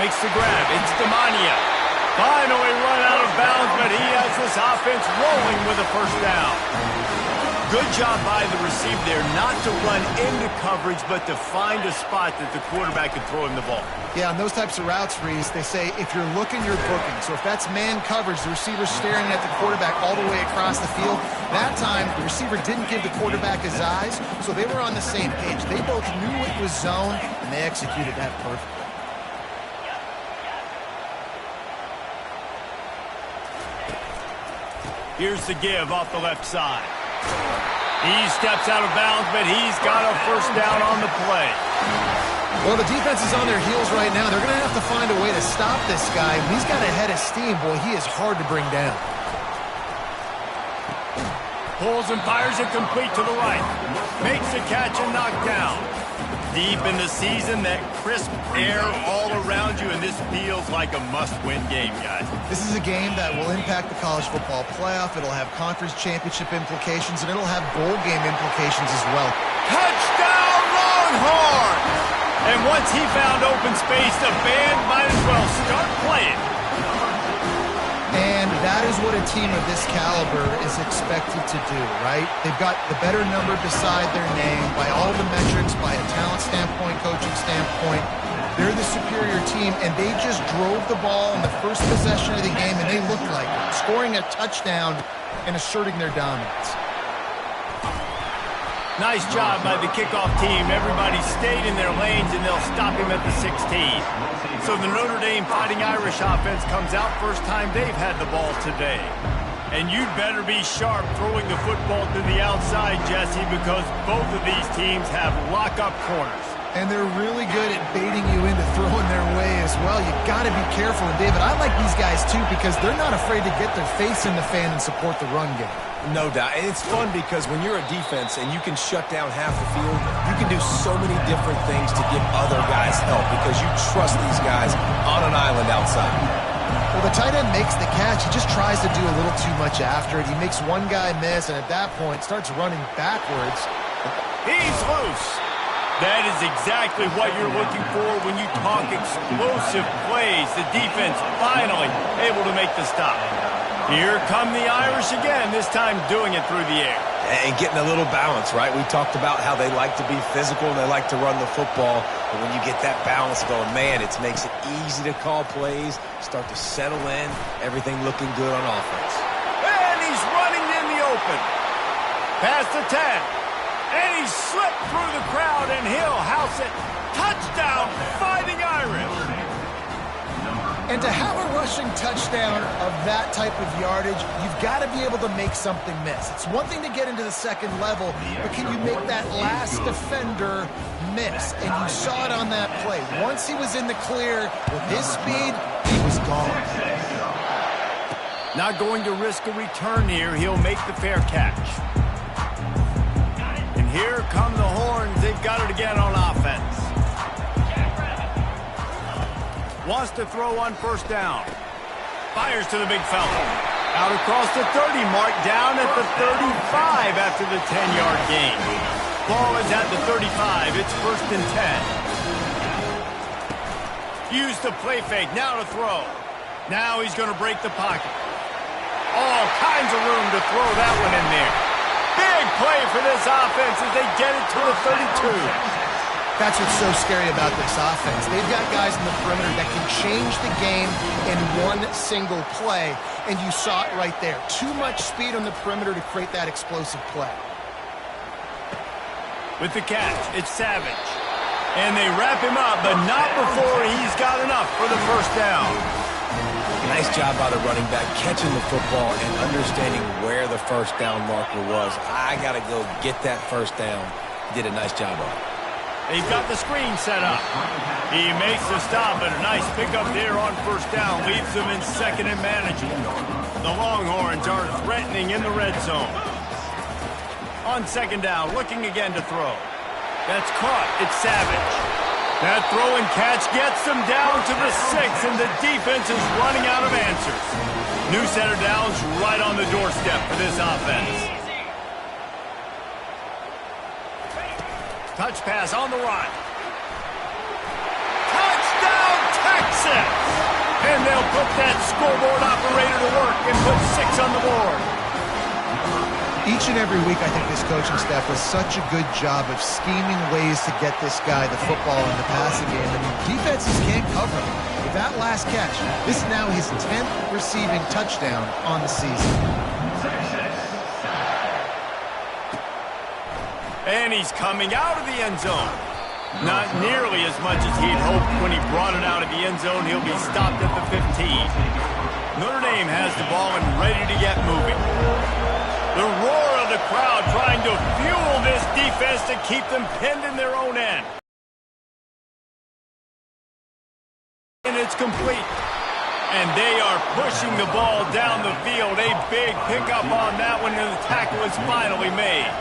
Makes the grab. It's Demania. Finally run out of bounds, but he has this offense rolling with a first down. Good job by the receiver there not to run into coverage, but to find a spot that the quarterback can throw him the ball. Yeah, on those types of routes, Reese, they say if you're looking, you're booking. So if that's man coverage, the receiver's staring at the quarterback all the way across the field. That time, the receiver didn't give the quarterback his eyes, so they were on the same page. They both knew it was zone, and they executed that perfectly. Here's the give off the left side. He steps out of bounds, but he's got a first down on the play. Well, the defense is on their heels right now. They're going to have to find a way to stop this guy. He's got a head of steam. Boy, he is hard to bring down. Pulls and fires it complete to the right. Makes the catch and knocked down. Deep in the season, that crisp air all around you, and this feels like a must-win game, guys. This is a game that will impact the college football playoff. It'll have conference championship implications, and it'll have bowl game implications as well. Touchdown, Longhorn! And once he found open space, the band might as well start playing. And that is what a team of this caliber is expected to do, right? They've got the better number beside their name by all the metrics, by a talent standpoint, coaching standpoint. They're the superior team, and they just drove the ball in the first possession of the game, and they looked like it, scoring a touchdown and asserting their dominance. Nice job by the kickoff team. Everybody stayed in their lanes, and they'll stop him at the 16. So the Notre Dame Fighting Irish offense comes out first time they've had the ball today. And you'd better be sharp throwing the football to the outside, Jesse, because both of these teams have lock-up corners. And they're really good at baiting you into throwing their way as well. You got to be careful. And David, I like these guys too because they're not afraid to get their face in the fan and support the run game. No doubt. And it's fun because when you're a defense and you can shut down half the field, you can do so many different things to give other guys help because you trust these guys on an island outside. Well, the tight end makes the catch. He just tries to do a little too much after it. He makes one guy miss, and at that point starts running backwards. He's loose. That is exactly what you're looking for when you talk explosive plays. The defense finally able to make the stop. Here come the Irish again, this time doing it through the air. And getting a little balance, right? We talked about how they like to be physical and they like to run the football. But when you get that balance going, man, it makes it easy to call plays, start to settle in, everything looking good on offense. And he's running in the open. Past the 10. And he slipped through the crowd, and he'll house it. Touchdown, Fighting Irish. And to have a rushing touchdown of that type of yardage, you've got to be able to make something miss. It's one thing to get into the second level, but can you make that last defender miss? And you saw it on that play. Once he was in the clear with his speed, he was gone. Not going to risk a return here. He'll make the fair catch. And here come the Horns. They've got it again on offense. Wants to throw on first down. Fires to the big fella. Out across the 30 mark, down at the 35 after the 10-yard gain. Ball is at the 35. It's 1st and 10. Use the play fake. Now to throw. Now he's going to break the pocket. All kinds of room to throw that one in there. Big play for this offense as they get it to the 32. That's what's so scary about this offense. They've got guys in the perimeter that can change the game in one single play, and you saw it right there. Too much speed on the perimeter to create that explosive play. With the catch, it's Savage. And they wrap him up, but not before he's got enough for the first down. Nice job by the running back, catching the football and understanding where the first down marker was. I got to go get that first down. He did a nice job of it. They've got the screen set up. He makes the stop, and a nice pickup there on first down. Leaves them in second and manageable. The Longhorns are threatening in the red zone. On second down, looking again to throw. That's caught. It's Savage. That throw and catch gets them down to the 6, and the defense is running out of answers. New set of downs right on the doorstep for this offense. Touch pass on the run. Touchdown, Texas! And they'll put that scoreboard operator to work and put 6 on the board. Each and every week, I think this coaching staff does such a good job of scheming ways to get this guy the football in the passing game. I mean, defenses can't cover him. With that last catch, this is now his 10th receiving touchdown on the season. And he's coming out of the end zone. Not nearly as much as he'd hoped when he brought it out of the end zone. He'll be stopped at the 15. Notre Dame has the ball and ready to get moving. The roar of the crowd trying to fuel this defense to keep them pinned in their own end. And it's complete. And they are pushing the ball down the field. A big pickup on that one, and the tackle is finally made.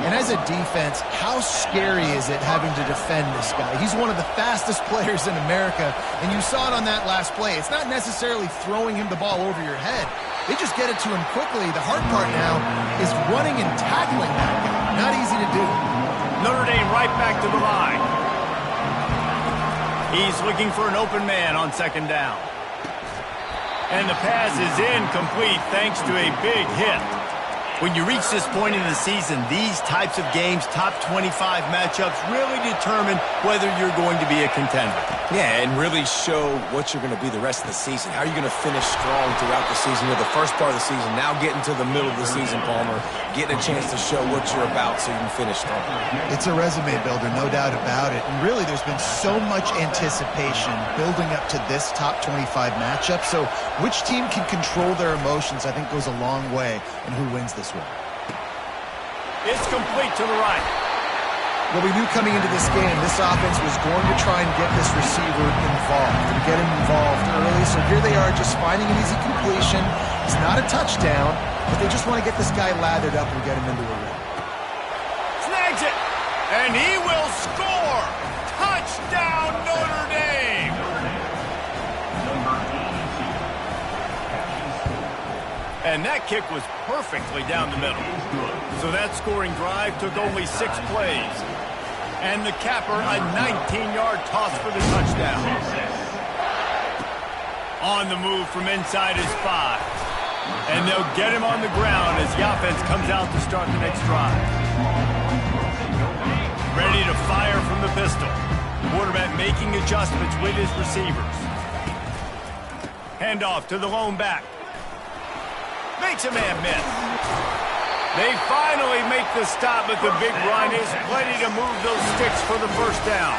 And as a defense, how scary is it having to defend this guy? He's one of the fastest players in America, and you saw it on that last play. It's not necessarily throwing him the ball over your head. They just get it to him quickly. The hard part now is running and tackling that guy. Not easy to do. Notre Dame right back to the line. He's looking for an open man on second down. And the pass is incomplete thanks to a big hit. When you reach this point in the season, these types of games, top 25 matchups, really determine whether you're going to be a contender. Yeah, and really show what you're going to be the rest of the season. How are you going to finish strong throughout the season? With the first part of the season, now getting to the middle of the season, Palmer, getting a chance to show what you're about so you can finish strong. It's a resume builder, no doubt about it. And really, there's been so much anticipation building up to this top 25 matchup. So which team can control their emotions, I think, goes a long way in who wins this one. It's complete to the right. Well, we knew coming into this game, this offense was going to try and get this receiver involved and get him involved early. So here they are just finding an easy completion. It's not a touchdown, but they just want to get this guy lathered up and get him into a rhythm. Snags it, and he will score. Touchdown, Notre Dame. And that kick was perfectly down the middle. So that scoring drive took only 6 plays. And the capper, a 19-yard toss for the touchdown. On the move from inside his 5. And they'll get him on the ground as the offense comes out to start the next drive. Ready to fire from the pistol. Quarterback making adjustments with his receivers. Handoff to the lone back. Makes a man miss. They finally make the stop, but the big run is ready to move those sticks for the first down.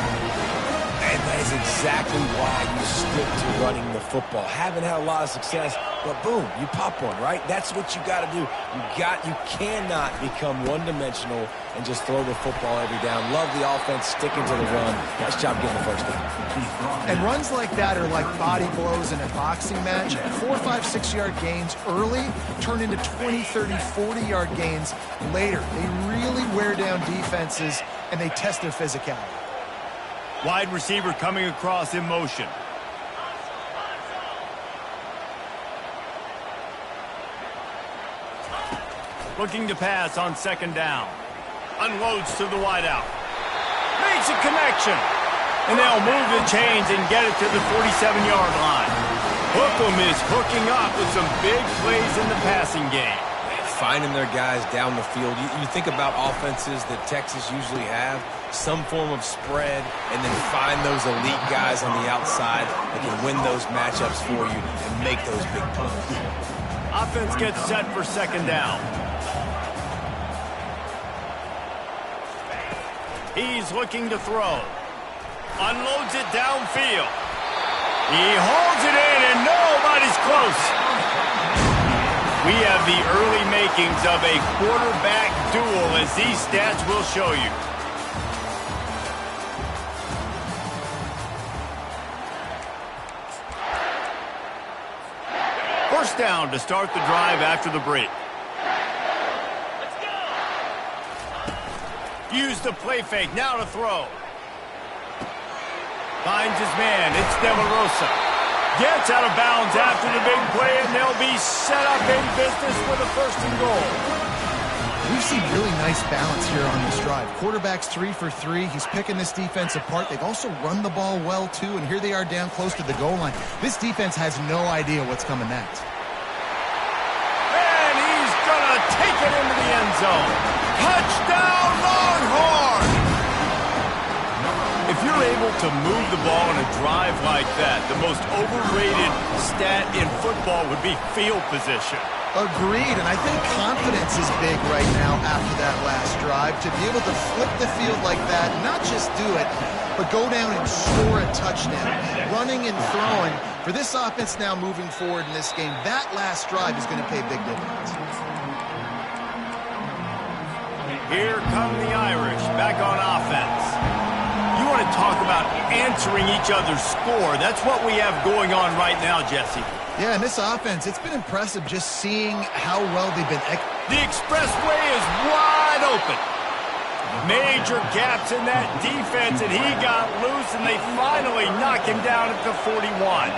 And that is exactly why you stick to running the football. Haven't had a lot of success, but boom, you pop one, right? That's what you got to do. You cannot become one-dimensional and just throw the football every down. Love the offense, sticking to the run. Nice job getting the first down. And runs like that are like body blows in a boxing match. 4, 5, 6-yard gains early turn into 20, 30, 40-yard gains later. They really wear down defenses, and they test their physicality. Wide receiver coming across in motion. Looking to pass on second down. Unloads to the wideout. Makes a connection. And they'll move the chains and get it to the 47-yard line. Hookem is hooking up with some big plays in the passing game. finding their guys down the field. You think about offenses that Texas usually have, some form of spread, and then find those elite guys on the outside that can win those matchups for you and make those big plays. Offense gets set for second down. He's looking to throw. Unloads it downfield. He holds it in, and nobody's close. We have the early makings of a quarterback duel, as these stats will show you. First down to start the drive after the break. Use the play fake, now to throw. Finds his man, it's De La Rosa. Gets out of bounds after the big play, and they'll be set up in business with a 1st and goal. We've seen really nice balance here on this drive. Quarterback's 3 for 3. He's picking this defense apart. They've also run the ball well, too, and here they are down close to the goal line. This defense has no idea what's coming next. And he's going to take it into the end zone. Touchdown, Longhorn! If you're able to move the ball in a drive like that, the most overrated stat in football would be field position. Agreed, and I think confidence is big right now after that last drive. To be able to flip the field like that, not just do it, but go down and score a touchdown. Running and throwing. For this offense now moving forward in this game, that last drive is going to pay big dividends. Here come the Irish, back on offense. You want to talk about answering each other's score. That's what we have going on right now, Jesse. Yeah, in this offense, it's been impressive just seeing how well they've been. The expressway is wide open. Major gaps in that defense, and he got loose, and they finally knock him down at the 41.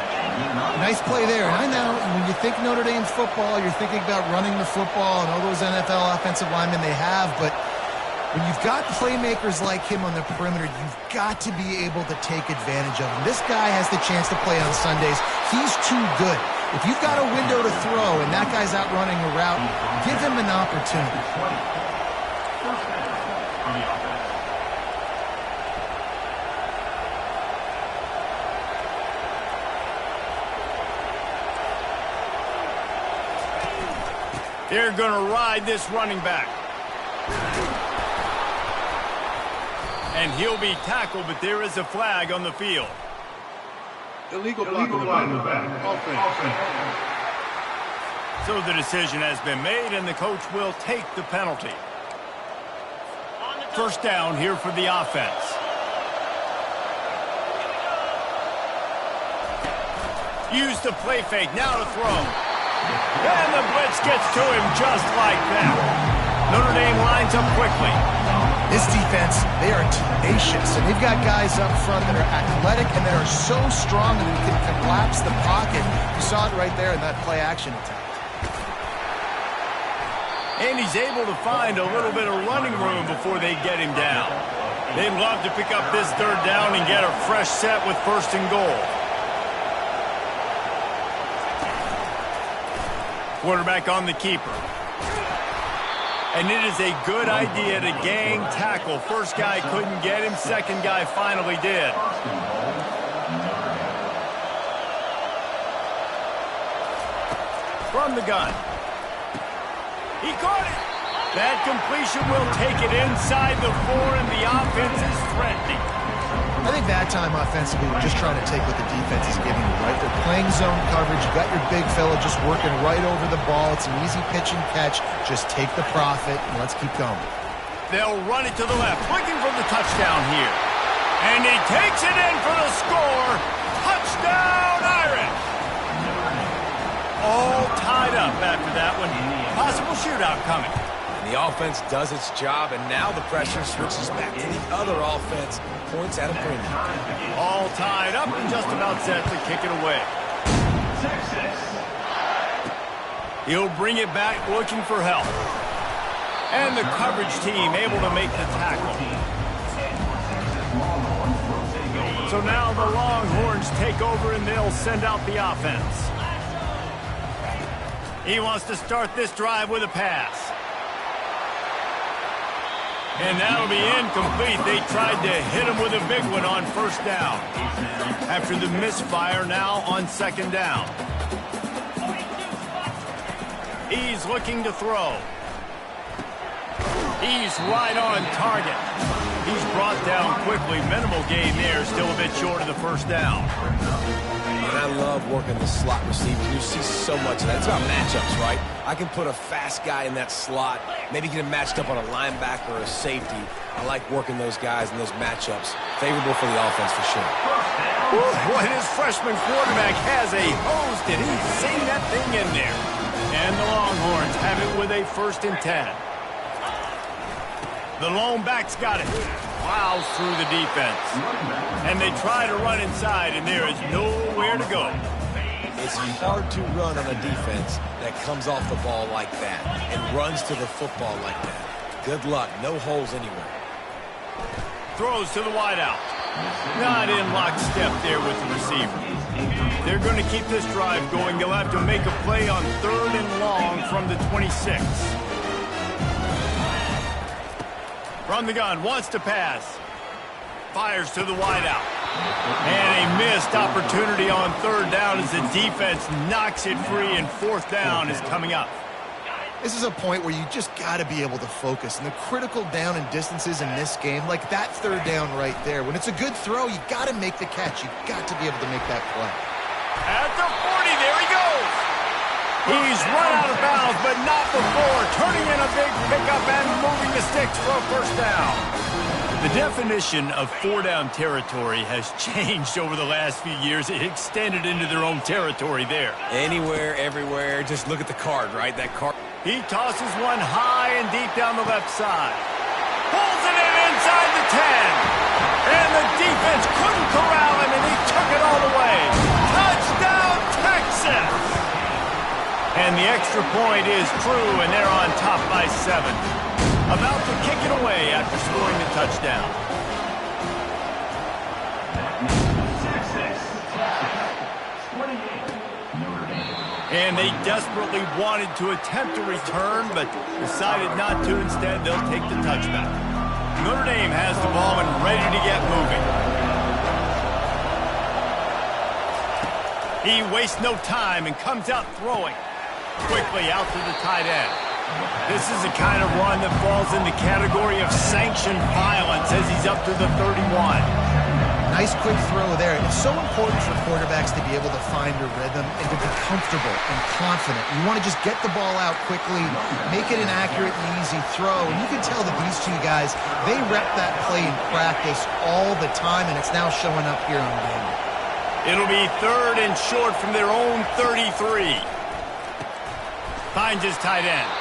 Nice play there. And I know when you think Notre Dame football, you're thinking about running the football and all those NFL offensive linemen they have, but when you've got playmakers like him on the perimeter, you've got to be able to take advantage of him. This guy has the chance to play on Sundays. He's too good. If you've got a window to throw and that guy's out running a route, give him an opportunity. They're going to ride this running back. And he'll be tackled, but there is a flag on the field. Illegal block in the back. Offense. So the decision has been made, and the coach will take the penalty. First down here for the offense. Use the play fake, now to throw. And the blitz gets to him just like that. Notre Dame lines up quickly. This defense, they are tenacious, and they've got guys up front that are athletic and that are so strong that they can collapse the pocket. You saw it right there in that play-action attempt. And he's able to find a little bit of running room before they get him down. They'd love to pick up this third down and get a fresh set with 1st and goal. Quarterback on the keeper. And it is a good idea to gang tackle. First guy couldn't get him. Second guy finally did. From the gun. He caught it. That completion will take it inside the 4, and the offense is threatening. I think that time offensively, we're just trying to take what the defense is giving you, right? They're playing zone coverage. You got your big fella just working right over the ball. It's an easy pitch and catch. Just take the profit, and let's keep going. They'll run it to the left, looking for the touchdown here. And he takes it in for the score. Touchdown, Irish! All tied up after that one. Possible shootout coming. The offense does its job, and now the pressure switches back to the other offense. Points at a premium. All tied up and just about set to kick it away. He'll bring it back looking for help. And the coverage team able to make the tackle. So now the Longhorns take over and they'll send out the offense. He wants to start this drive with a pass. And that'll be incomplete. They tried to hit him with a big one on first down. After the misfire, now on second down. He's looking to throw. He's right on target. He's brought down quickly. Minimal gain there, still a bit short of the first down. And I love working the slot receiver. You see so much of that. It's about matchups, right? I can put a fast guy in that slot, maybe get him matched up on a linebacker or a safety. I like working those guys in those matchups. Favorable for the offense for sure. Boy, this freshman quarterback has a hose. Did he sing that thing in there? And the Longhorns have it with a 1st and 10. The lone back's got it. Plows through the defense. And they try to run inside, and there is nowhere to go. It's hard to run on a defense that comes off the ball like that and runs to the football like that. Good luck. No holes anywhere. Throws to the wideout. Not in lockstep there with the receiver. They're going to keep this drive going. They'll have to make a play on 3rd and long from the 26. From the gun, wants to pass. Fires to the wideout. And a missed opportunity on 3rd down as the defense knocks it free, and 4th down is coming up. This is a point where you just got to be able to focus. And the critical down and distances in this game, like that 3rd down right there, when it's a good throw, you got to make the catch. You got to be able to make that play. At the 40, there he goes. He's run out of bounds, but not before turning in a big pickup and moving the sticks for a 1st down. The definition of 4-down territory has changed over the last few years. It extended into their own territory there. Anywhere, everywhere. Just look at the card, right? That card. He tosses one high and deep down the left side. Pulls it in inside the 10. And the defense couldn't corral him, and he took it all the way. Touchdown, Texas! And the extra point is true, and they're on top by 7. About to kick it away after scoring the touchdown. And they desperately wanted to attempt a return, but decided not to. Instead, they'll take the touchback. Notre Dame has the ball and ready to get moving. He wastes no time and comes out throwing. Quickly out to the tight end. This is the kind of run that falls in the category of sanctioned violence as he's up to the 31. Nice quick throw there. It's so important for quarterbacks to be able to find a rhythm and to be comfortable and confident. You want to just get the ball out quickly, make it an accurate and easy throw. And you can tell that these two guys, they rep that play in practice all the time, and it's now showing up here on game. It'll be 3rd and short from their own 33. Finds his tight end.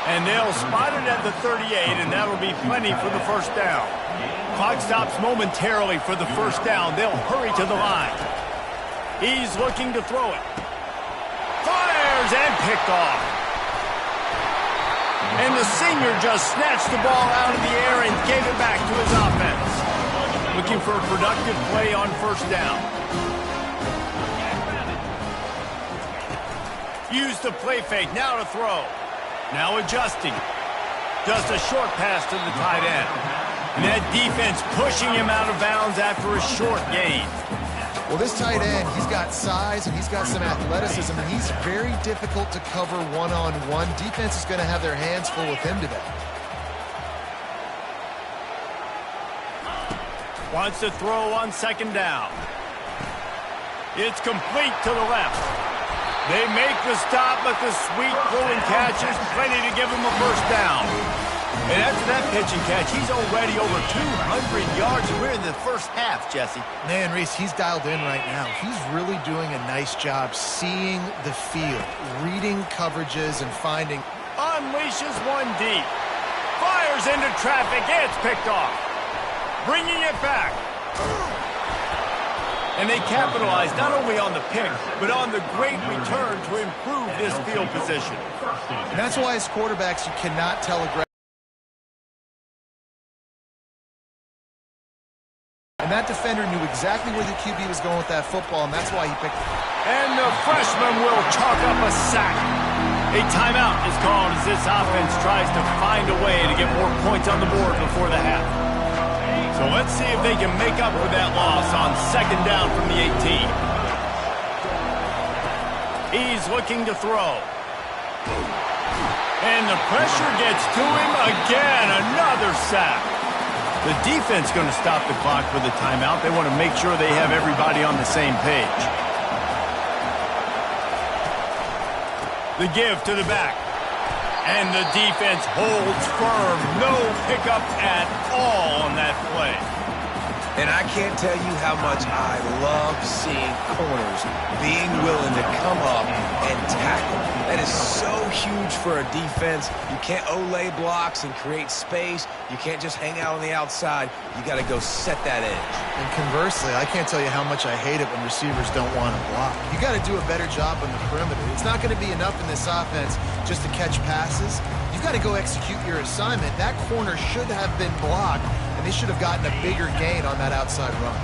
And they'll spot it at the 38, and that'll be plenty for the 1st down. Clock stops momentarily for the 1st down. They'll hurry to the line. He's looking to throw it. Fires and picked off. And the senior just snatched the ball out of the air and gave it back to his offense. Looking for a productive play on 1st down. Use the play fake, now to throw. Now adjusting. Just a short pass to the tight end. And that defense pushing him out of bounds after a short gain. Well, this tight end, he's got size and he's got some athleticism, and he's very difficult to cover one-on-one. Defense is going to have their hands full with him today. Wants to throw on 2nd down. It's complete to the left. They make the stop, but the sweet throwing catch is plenty to give him a 1st down. And after that pitch and catch, he's already over 200 yards, and we're in the 1st half, Jesse. Man, Reese, he's dialed in right now. He's really doing a nice job seeing the field, reading coverages, and finding. Unleashes one deep. Fires into traffic. It's picked off. Bringing it back. And they capitalize not only on the pick, but on the great return to improve this field position. And that's why as quarterbacks, you cannot telegraph. And that defender knew exactly where the QB was going with that football, and that's why he picked it. And the freshman will chalk up a sack. A timeout is called as this offense tries to find a way to get more points on the board before the half. So let's see if they can make up for that loss on second down from the 18. He's looking to throw. And the pressure gets to him again. Another sack. The defense going to stop the clock with a timeout. They want to make sure they have everybody on the same page. The give to the back. And the defense holds firm. No pickup at all on that play. And I can't tell you how much I love seeing corners being willing to come up and tackle. That is so huge for a defense. You can't olay blocks and create space. You can't just hang out on the outside. You got to go set that edge. And conversely, I can't tell you how much I hate it when receivers don't want to block. You got to do a better job on the perimeter. It's not going to be enough in this offense just to catch passes. You've got to go execute your assignment. That corner should have been blocked. They should have gotten a bigger gain on that outside run.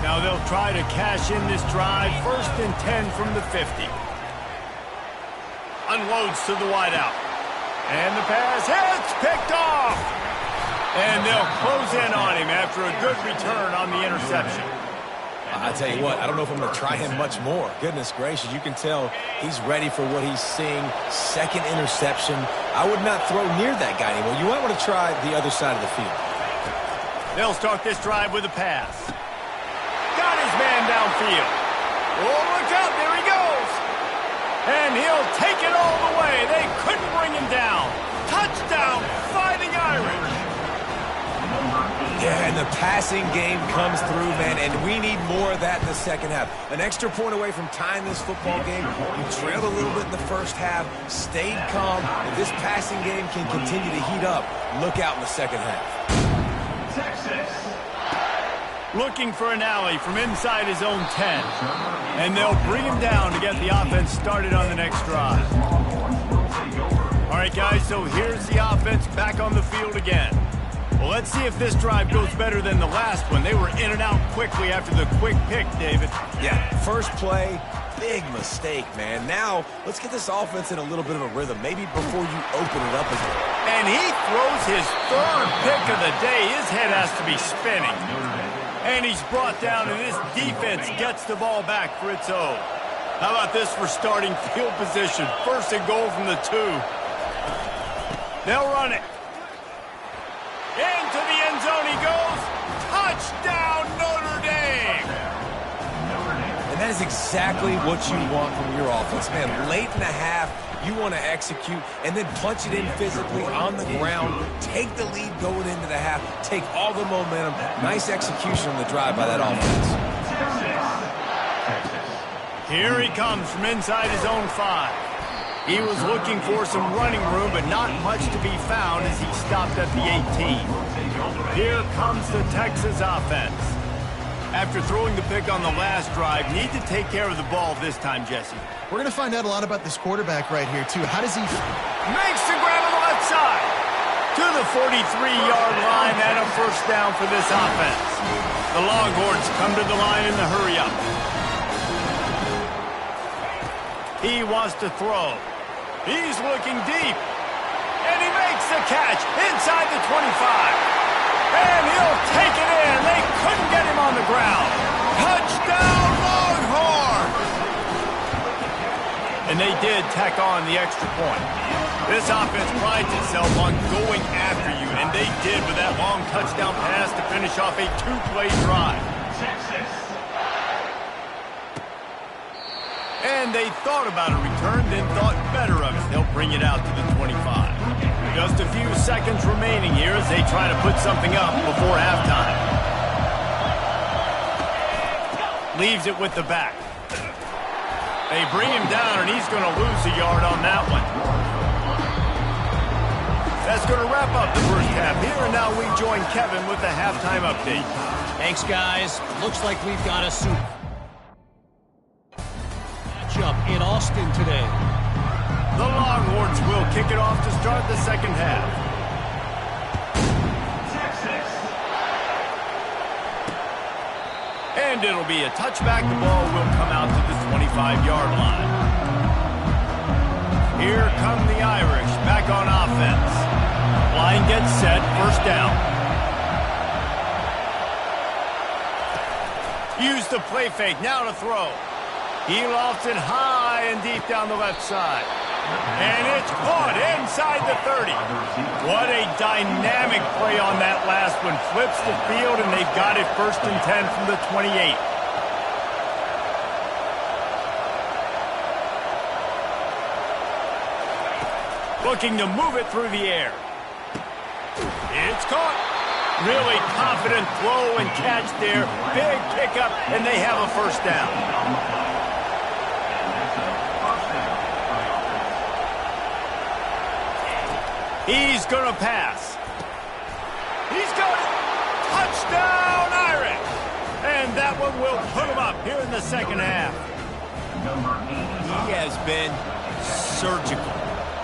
Now they'll try to cash in this drive. 1st and 10 from the 50. Unloads to the wideout. And the pass hits, picked off. And they'll close in on him after a good return on the interception. I tell you what, I don't know if I'm going to try him much more. Goodness gracious, you can tell he's ready for what he's seeing. Second interception. I would not throw near that guy anymore. You might want to try the other side of the field. They'll start this drive with a pass. Got his man downfield. Oh, look out, there he goes. And he'll take it all the way. They couldn't bring him down. Touchdown, Fighting Irish. Yeah, and the passing game comes through, man, and we need more of that in the second half. An extra point away from tying this football game. You trailed a little bit in the first half, stayed calm. If this passing game can continue to heat up, look out in the second half. Texas. Looking for an alley from inside his own 10. And they'll bring him down to get the offense started on the next drive. All right, guys, so here's the offense back on the field again. Well, let's see if this drive goes better than the last one. They were in and out quickly after the quick pick, David. Yeah, first play, big mistake, man. Now, let's get this offense in a little bit of a rhythm, maybe before you open it up again. And he throws his 3rd pick of the day. His head has to be spinning. And he's brought down, and this defense gets the ball back for its own. How about this for starting field position? 1st and goal from the 2. They'll run it. Into the end zone he goes. Touchdown, Notre Dame. And that is exactly what you want from your offense, man. Late in the half, you want to execute and then punch it in physically on the ground. Take the lead going into the half. Take all the momentum. Nice execution on the drive by that offense. Here he comes from inside his own 5. He was looking for some running room, but not much to be found as he stopped at the 18. Here comes the Texas offense. After throwing the pick on the last drive, need to take care of the ball this time, Jesse. We're going to find out a lot about this quarterback right here, too. How does he... Makes the grab on the left side. To the 43-yard line and a 1st down for this offense. The Longhorns come to the line in the hurry-up. He wants to throw. He's looking deep. And he makes the catch inside the 25. And he'll take it in. They couldn't get him on the ground. Touchdown, Longhorns! And they did tack on the extra point. This offense prides itself on going after you, and they did with that long touchdown pass to finish off a 2-play drive. And they thought about a return, then thought better of it. They'll bring it out to the 25. Just a few seconds remaining here as they try to put something up before halftime. Leaves it with the back. They bring him down, and he's going to lose a yard on that one. That's going to wrap up the first half here, and now we join Kevin with the halftime update. Thanks, guys. Looks like we've got a super matchup in Austin today. The Longhorns will kick it off to start the second half. And it'll be a touchback. The ball will come out to the 25-yard line. Here come the Irish back on offense. Line gets set, first down. Use the play fake, now to throw. He lofts it high and deep down the left side. And it's caught inside the 30. What a dynamic play on that last one. Flips the field, and they've got it 1st and 10 from the 28. Looking to move it through the air. It's caught. Really confident throw and catch there. Big pickup, and they have a first down. He's going to pass. He's got it. Touchdown, Irish. And that one will put him up here in the second half. He has been surgical.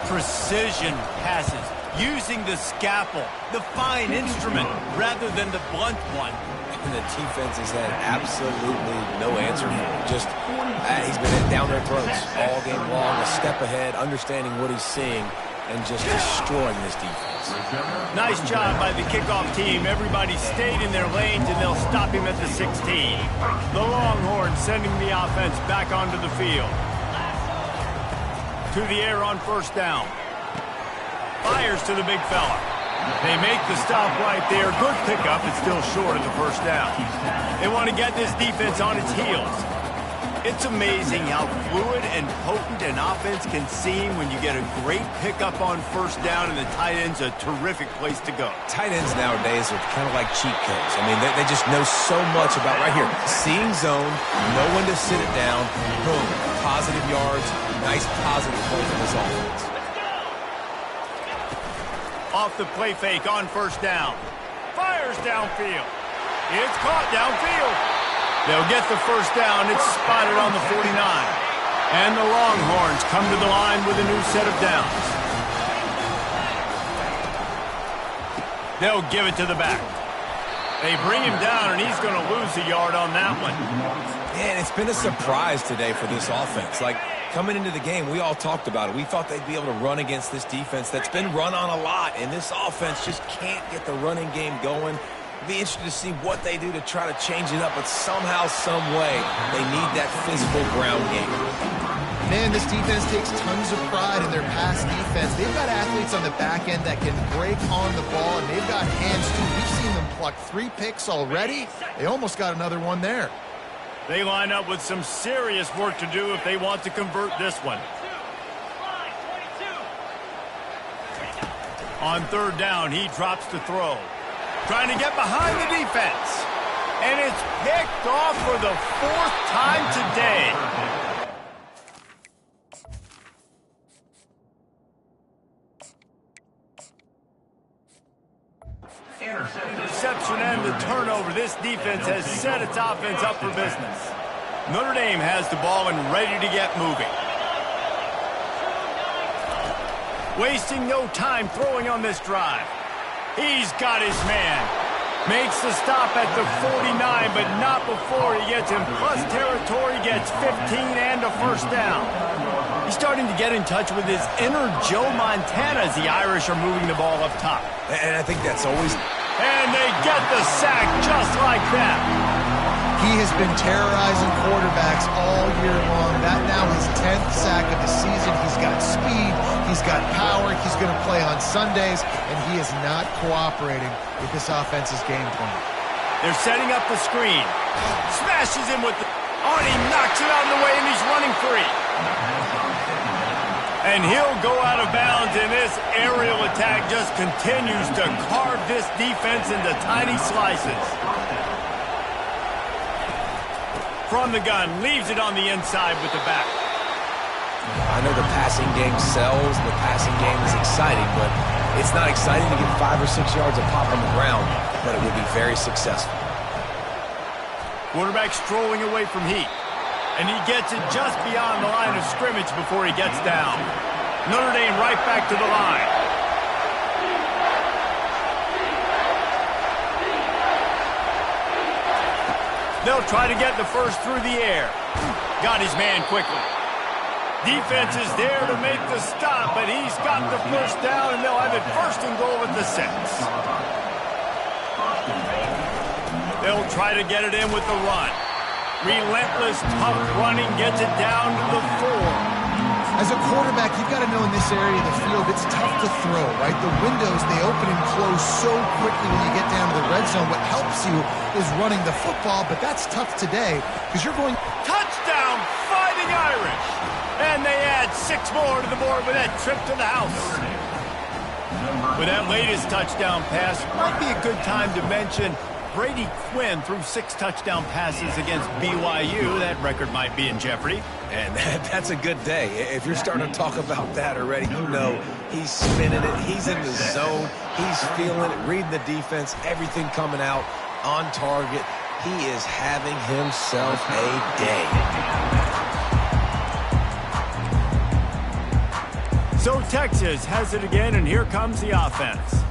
Precision passes. Using the scalpel, the fine instrument, rather than the blunt one. And the defense has had absolutely no answer for him. Just, he's been down their throats all game long, a step ahead, understanding what he's seeing, and just destroying this defense. Nice job by the kickoff team. Everybody stayed in their lanes, and they'll stop him at the 16. The Longhorns sending the offense back onto the field. To the air on first down. Fires to the big fella. They make the stop right there. Good pickup. It's still short of the first down. They want to get this defense on its heels. It's amazing how fluid and potent an offense can seem when you get a great pickup on first down, and the tight end's a terrific place to go. Tight ends nowadays are kind of like cheat codes. I mean, they just know so much about right here. Seeing zone, know when to sit it down, boom, positive yards, nice positive play from this offense. Off the play fake on first down. Fires downfield. It's caught downfield. They'll get the first down. It's spotted on the 49. And the Longhorns come to the line with a new set of downs. They'll give it to the back. They bring him down, and he's going to lose a yard on that one. Man, it's been a surprise today for this offense. Like, coming into the game, we all talked about it. We thought they'd be able to run against this defense that's been run on a lot, and this offense just can't get the running game going. It'll be interesting to see what they do to try to change it up, but somehow, some way, they need that physical ground game. Man, this defense takes tons of pride in their pass defense. They've got athletes on the back end that can break on the ball, and they've got hands, too. We've seen them pluck 3 picks already. They almost got another one there. They line up with some serious work to do if they want to convert this one. On third down, he drops to throw. Trying to get behind the defense. And it's picked off for the 4th time today. Interception and the turnover. This defense has set its offense up for business. Notre Dame has the ball and ready to get moving. Wasting no time throwing on this drive. He's got his man. Makes the stop at the 49, but not before he gets in plus territory, gets 15 and a first down. He's starting to get in touch with his inner Joe Montana as the Irish are moving the ball up top. And I think that's always... And they get the sack just like that. He has been terrorizing quarterbacks all year long. That now his 10th sack of the season. He's got speed. He's got power. He's going to play on Sundays, and he is not cooperating with this offense's game plan. They're setting up the screen. Smashes him with the... Oh, and he knocks it out of the way, and he's running free. And he'll go out of bounds, and this aerial attack just continues to carve this defense into tiny slices. From the gun, leaves it on the inside with the back. I know the passing game sells, the passing game is exciting, but it's not exciting to get 5 or 6 yards of pop on the ground, but it will be very successful. Quarterback strolling away from heat. And he gets it just beyond the line of scrimmage before he gets down. Notre Dame right back to the line. They'll try to get the first through the air. Got his man quickly. Defense is there to make the stop, but he's got the first down, and they'll have it 1st and goal at the 6. They'll try to get it in with the run. Relentless, tough running gets it down to the 4. As a quarterback, you've got to know in this area of the field, it's tough to throw, right? The windows, they open and close so quickly when you get down to the red zone. What helps you is running the football, but that's tough today because you're going... Touchdown, Fighting Irish! And they add 6 more to the board with that trip to the house. With that latest touchdown pass, might be a good time to mention Brady Quinn threw 6 touchdown passes against BYU. That record might be in jeopardy. And that's a good day. If you're starting to talk about that already, you know he's spinning it. He's in the zone. He's feeling it, reading the defense, everything coming out on target. He is having himself a day. So Texas has it again, and here comes the offense.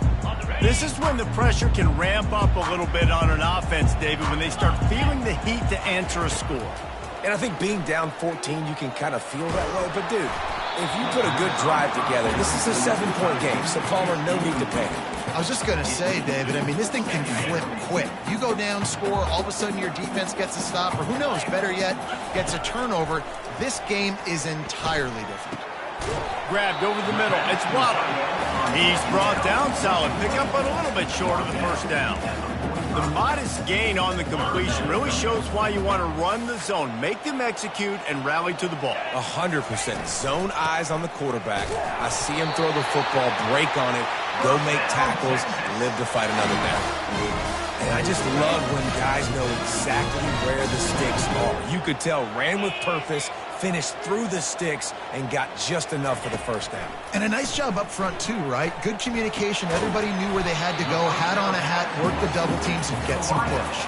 This is when the pressure can ramp up a little bit on an offense, David, when they start feeling the heat to answer a score. And I think being down 14, you can kind of feel that way. But, dude, if you put a good drive together, this is a 7-point game, so Palmer, no need to panic. I was just going to say, David, I mean, this thing can flip quick. You go down, score, all of a sudden your defense gets a stop, or who knows, better yet, gets a turnover. This game is entirely different. Grabbed over the middle. It's Waddle. He's brought down, solid pickup, but a little bit short of the first down. The modest gain on the completion really shows why you want to run the zone, make them execute, and rally to the ball. 100%. Zone eyes on the quarterback. I see him throw the football, break on it, go make tackles, live to fight another down. And I just love when guys know exactly where the sticks are. You could tell, ran with purpose, finished through the sticks, and got just enough for the first down. And a nice job up front, too, right? Good communication. Everybody knew where they had to go, hat on a hat, work the double teams, and get some push.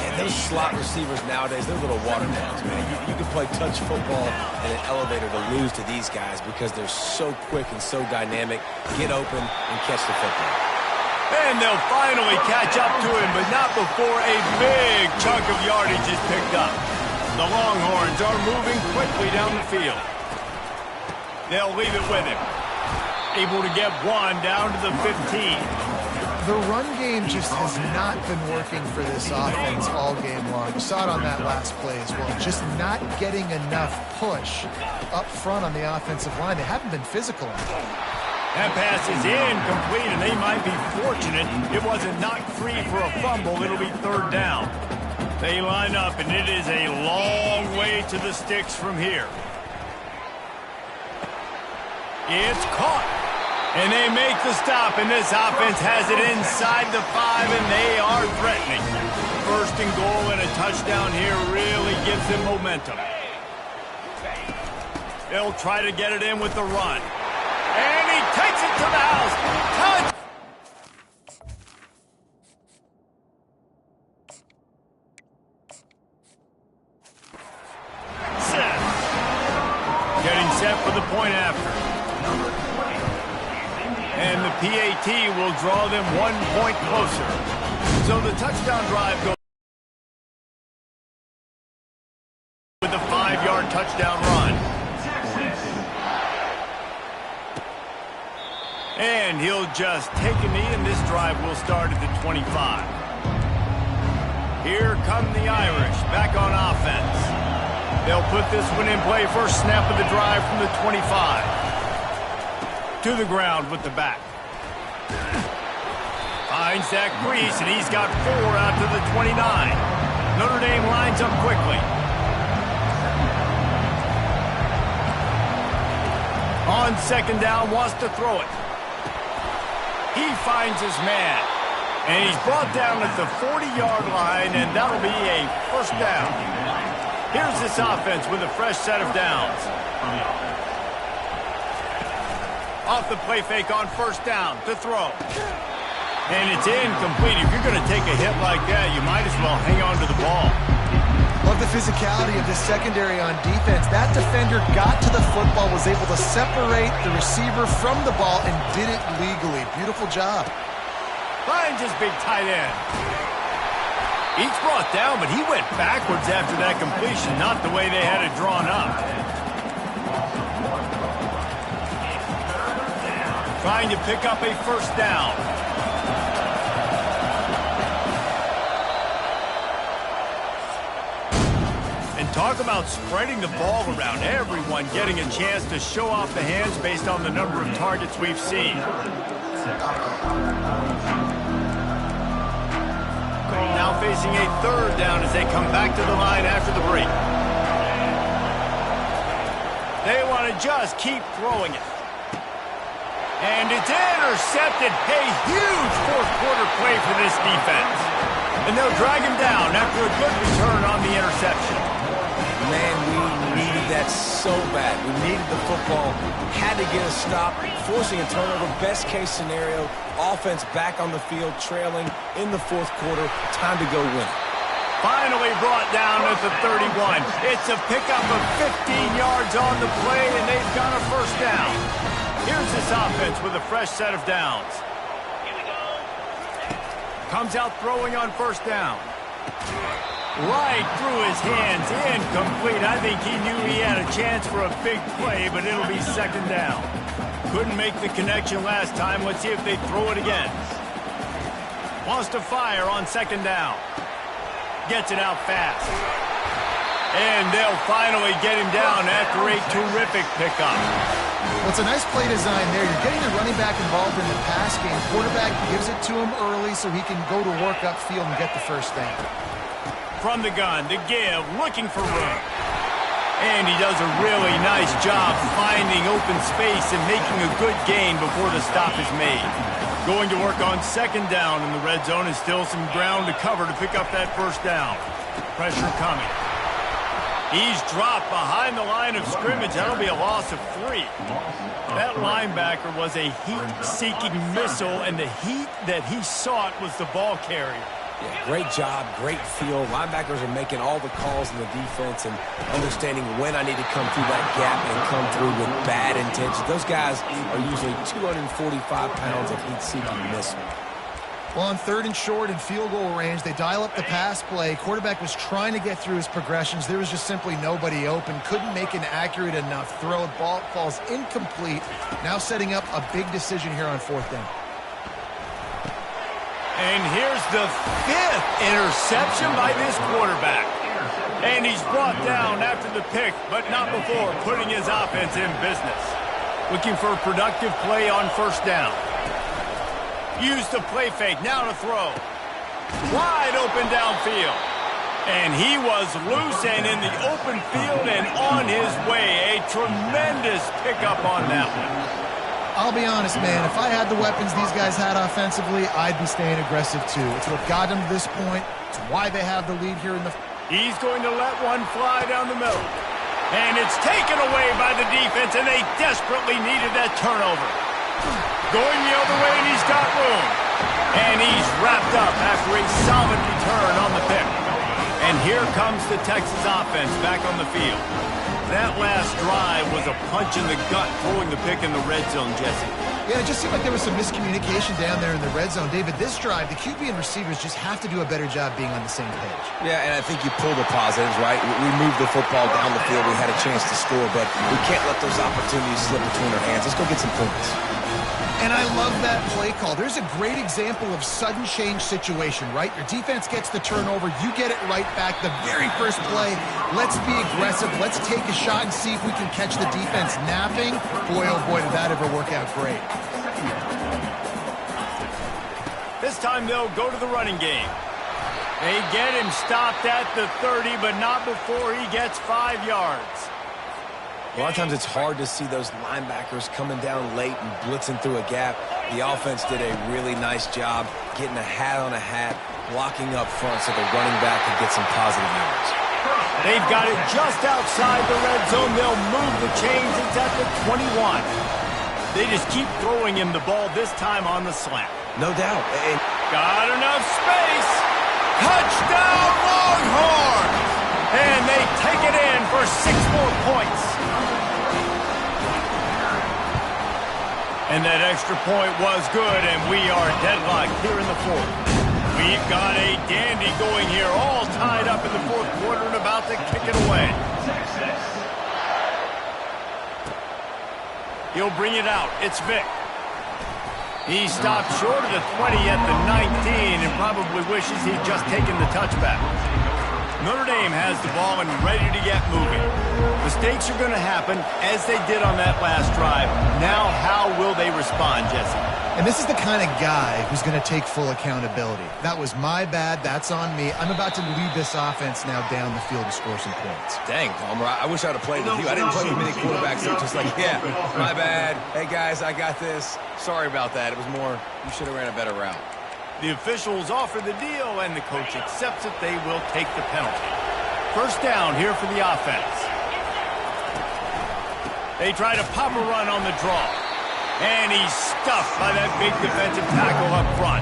And those slot receivers nowadays, they're little water downs, man. You can play touch football in an elevator to lose to these guys because they're so quick and so dynamic. Get open and catch the football. And they'll finally catch up to him, but not before a big chunk of yardage is picked up. The Longhorns are moving quickly down the field. They'll leave it with him. Able to get 1 down to the 15. The run game just has not been working for this offense all game long. You saw it on that last play as well. Just not getting enough push up front on the offensive line. They haven't been physical enough. That pass is incomplete, and they might be fortunate it wasn't knocked free for a fumble. It'll be 3rd down. They line up, and it is a long way to the sticks from here. It's caught. And they make the stop, and this offense has it inside the 5, and they are threatening. 1st and goal and a touchdown here really gives them momentum. They'll try to get it in with the run. And he takes it to the house. Touch! Set. Getting set for the point after. And the PAT will draw them 1 point closer. So the touchdown drive goes with a 5-yard touchdown run. And he'll just take a knee, and this drive will start at the 25. Here come the Irish back on offense. They'll put this one in play. First snap of the drive from the 25. To the ground with the back. Finds that crease, and he's got 4 out to the 29. Notre Dame lines up quickly. On 2nd down, wants to throw it. He finds his man. And he's brought down at the 40-yard line, and that'll be a 1st down. Here's this offense with a fresh set of downs. Off the play fake on 1st down to throw. And it's incomplete. If you're going to take a hit like that, you might as well hang on to the ball. Love the physicality of this secondary on defense. That defender got to the football, was able to separate the receiver from the ball, and did it legally. Beautiful job. Finds his big tight end. He's brought down, but he went backwards after that completion, not the way they had it drawn up. trying to pick up a first down. And talk about spreading the ball around. Everyone getting a chance to show off the hands based on the number of targets we've seen. Now facing a third down as they come back to the line after the break. They want to just keep throwing it. And it's intercepted. A huge fourth-quarter play for this defense. And they'll drag him down after a good return on the interception. Man, we needed that so bad. We needed the football. Had to get a stop, forcing a turnover. Best-case scenario, offense back on the field, trailing in the fourth quarter. Time to go win. Finally brought down at the 31. It's a pickup of 15 yards on the play, and they've got a first down. Here's this offense with a fresh set of downs. Comes out throwing on first down. Right through his hands, incomplete. I think he knew he had a chance for a big play, but it'll be second down. Couldn't make the connection last time. Let's see if they throw it again. Wants to fire on second down. Gets it out fast. And they'll finally get him down after a terrific pickup. Well, it's a nice play design there. You're getting the running back involved in the pass game. Quarterback gives it to him early so he can go to work upfield and get the first down. From the gun, the give, looking for room. And he does a really nice job finding open space and making a good gain before the stop is made. Going to work on second down in the red zone, and still some ground to cover to pick up that first down. Pressure coming. He's dropped behind the line of scrimmage. That'll be a loss of 3. That linebacker was a heat-seeking missile, and the heat that he sought was the ball carrier. Yeah, great job, great feel. Linebackers are making all the calls in the defense and understanding when I need to come through that gap and come through with bad intentions. Those guys are usually 245 pounds of heat-seeking missile. Well, on third and short and field goal range, they dial up the pass play. Quarterback was trying to get through his progressions. There was just simply nobody open. Couldn't make an accurate enough throw. Ball falls incomplete. Now setting up a big decision here on fourth down. And here's the 5th interception by this quarterback. And he's brought down after the pick, but not before putting his offense in business. Looking for a productive play on first down. Use the play fake, now to throw. Wide open downfield. And he was loose and in the open field and on his way. A tremendous pickup on that one. I'll be honest, man, if I had the weapons these guys had offensively, I'd be staying aggressive too. It's what got them to this point. It's why they have the lead here in the... He's going to let one fly down the middle. And it's taken away by the defense, and they desperately needed that turnover. Going the other way, and he's got room. And he's wrapped up after a solid return on the pick. And here comes the Texas offense back on the field. That last drive was a punch in the gut, throwing the pick in the red zone, Jesse. Yeah, it just seemed like there was some miscommunication down there in the red zone. David, this drive, the QB and receivers just have to do a better job being on the same page. Yeah, and I think you pull the positives, right? We moved the football down the field. We had a chance to score, but we can't let those opportunities slip between our hands. Let's go get some points. And I love that play call. There's a great example of sudden change situation, right? Your defense gets the turnover. You get it right back. The very first play, let's be aggressive. Let's take a shot and see if we can catch the defense napping. Boy, oh boy, did that ever work out great. This time they'll go to the running game. They get him stopped at the 30, but not before he gets 5 yards. A lot of times it's hard to see those linebackers coming down late and blitzing through a gap. The offense did a really nice job getting a hat on a hat, blocking up front so the running back can get some positive yards. They've got it just outside the red zone. They'll move the chains. It's at the 21. They just keep throwing him the ball, this time on the slant. No doubt. Got enough space. Touchdown, Longhorn! And they take it in for 6 more points. And that extra point was good, and we are deadlocked here in the fourth. We've got a dandy going here, all tied up in the fourth quarter and about to kick it away. He'll bring it out. It's Vic. He stopped short of the 20 at the 19 and probably wishes he'd just taken the touchback. Notre Dame has the ball and ready to get moving. Mistakes are going to happen as they did on that last drive. Now how will they respond, Jesse? And this is the kind of guy who's going to take full accountability. That was my bad. That's on me. I'm about to lead this offense now down the field to score some points. Dang, Palmer, I wish I'd have played with you. I didn't play with many quarterbacks that were just like, yeah, my bad. Hey, guys, I got this. Sorry about that. It was more, you should have ran a better route. The officials offer the deal, and the coach accepts it. They will take the penalty. First down here for the offense. They try to pop a run on the draw. And he's stuffed by that big defensive tackle up front.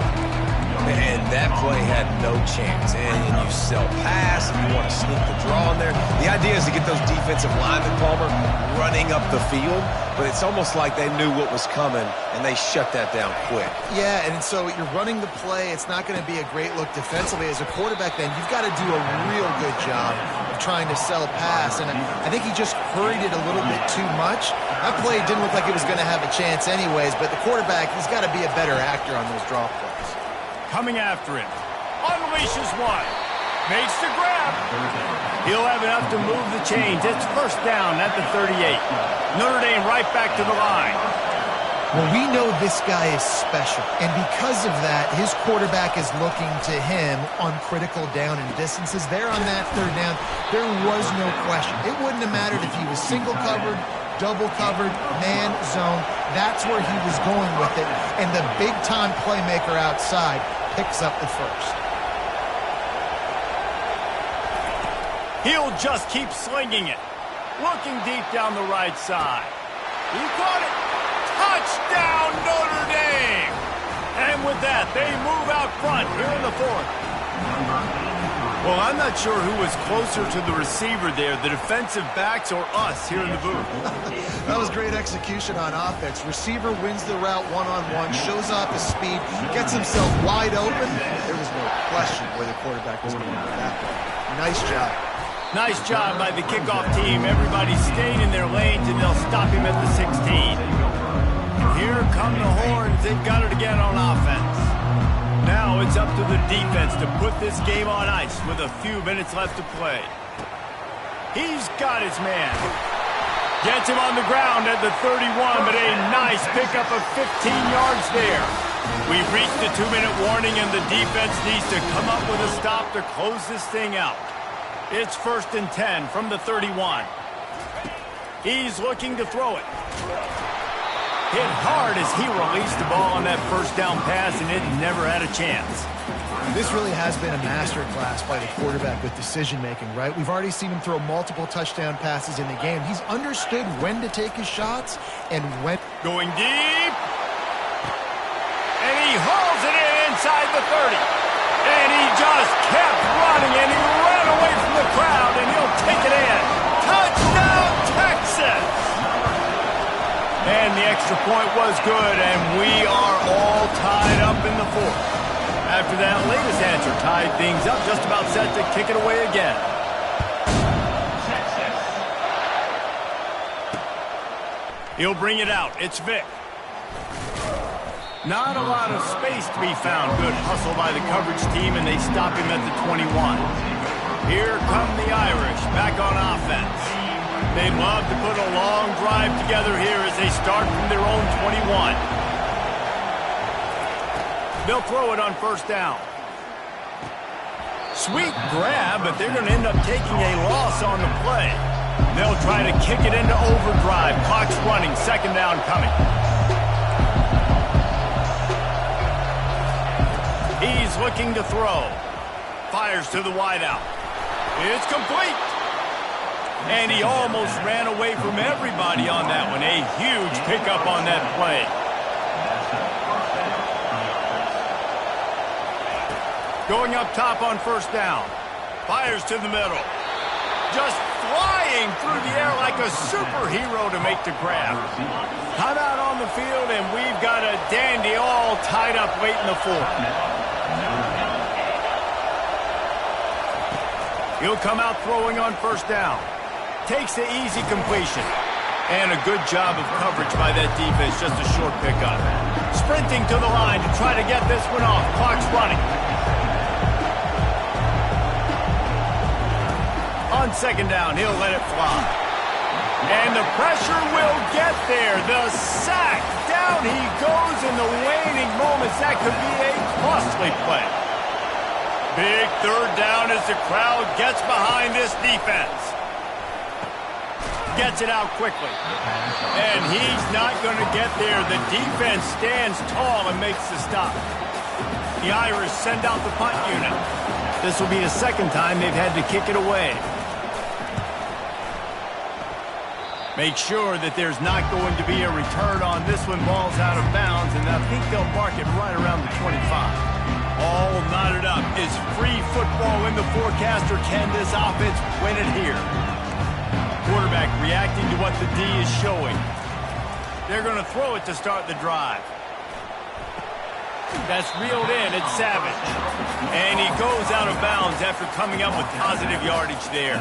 And that play had no chance. And you sell pass, and you want to sneak the draw in there. The idea is to get those defensive linemen, Palmer, running up the field. But it's almost like they knew what was coming, and they shut that down quick. Yeah, and so you're running the play. It's not going to be a great look defensively. As a quarterback, then, you've got to do a real good job of trying to sell pass. And I think he just hurried it a little bit too much. That play didn't look like it was going to have a chance anyways, but the quarterback, he's got to be a better actor on those draw plays. Coming after him. Unleashes one. Makes the grab. He'll have enough to move the chains. It's first down at the 38. Notre Dame right back to the line. Well, we know this guy is special, and because of that, his quarterback is looking to him on critical down and distances. There on that third down, there was no question. It wouldn't have mattered if he was single covered, double covered, man zone. That's where he was going with it, and the big-time playmaker outside picks up the first. He'll just keep slinging it. Looking deep down the right side. He caught it. Touchdown, Notre Dame! And with that, they move out front here in the fourth. Well, I'm not sure who was closer to the receiver there, the defensive backs or us here in the booth. That was great execution on offense. Receiver wins the route one-on-one, shows off his speed, gets himself wide open. There was no question where the quarterback was going with that one. Nice job. Nice job by the kickoff team. Everybody staying in their lanes, and they'll stop him at the 16. Here come the horns. They've got it again on offense. Now it's up to the defense to put this game on ice with a few minutes left to play. He's got his man. Gets him on the ground at the 31, but a nice pickup of 15 yards there. We've reached the 2-minute warning, and the defense needs to come up with a stop to close this thing out. It's 1st and 10 from the 31. He's looking to throw it. Hit hard as he released the ball on that first down pass, and it never had a chance. This really has been a masterclass by the quarterback with decision-making, right? We've already seen him throw multiple touchdown passes in the game. He's understood when to take his shots and when... Going deep. And he hauls it in inside the 30. And he just kept running, and he ran away from the crowd, and he'll take it in. Touchdown, Texas! And the extra point was good, and we are all tied up in the fourth. After that latest answer tied things up, just about set to kick it away again. He'll bring it out. It's Vic. Not a lot of space to be found. Good hustle by the coverage team, and they stop him at the 21. Here come the Irish back on offense. They'd love to put a long drive together here as they start from their own 21. They'll throw it on first down. Sweet grab, but they're going to end up taking a loss on the play. They'll try to kick it into overdrive. Clock's running. Second down coming. He's looking to throw. Fires to the wideout. It's complete. And he almost ran away from everybody on that one. A huge pickup on that play. Going up top on first down. Fires to the middle. Just flying through the air like a superhero to make the grab. Come out on the field, and we've got a dandy all tied up late in the fourth. He'll come out throwing on first down. Takes the easy completion. And a good job of coverage by that defense. Just a short pickup. Sprinting to the line to try to get this one off. Clock's running. On second down, he'll let it fly. And the pressure will get there. The sack. Down he goes in the waning moments. That could be a costly play. Big third down as the crowd gets behind this defense. Gets it out quickly. And he's not going to get there. The defense stands tall and makes the stop. The Irish send out the punt unit. This will be the second time they've had to kick it away. Make sure that there's not going to be a return on this one. Ball's out of bounds, and I think they'll mark it right around the 25. All knotted up. Is free football in the forecast, or can this offense win it here? Quarterback reacting to what the D is showing. They're going to throw it to start the drive. That's reeled in. It's Savage. And he goes out of bounds after coming up with positive yardage there.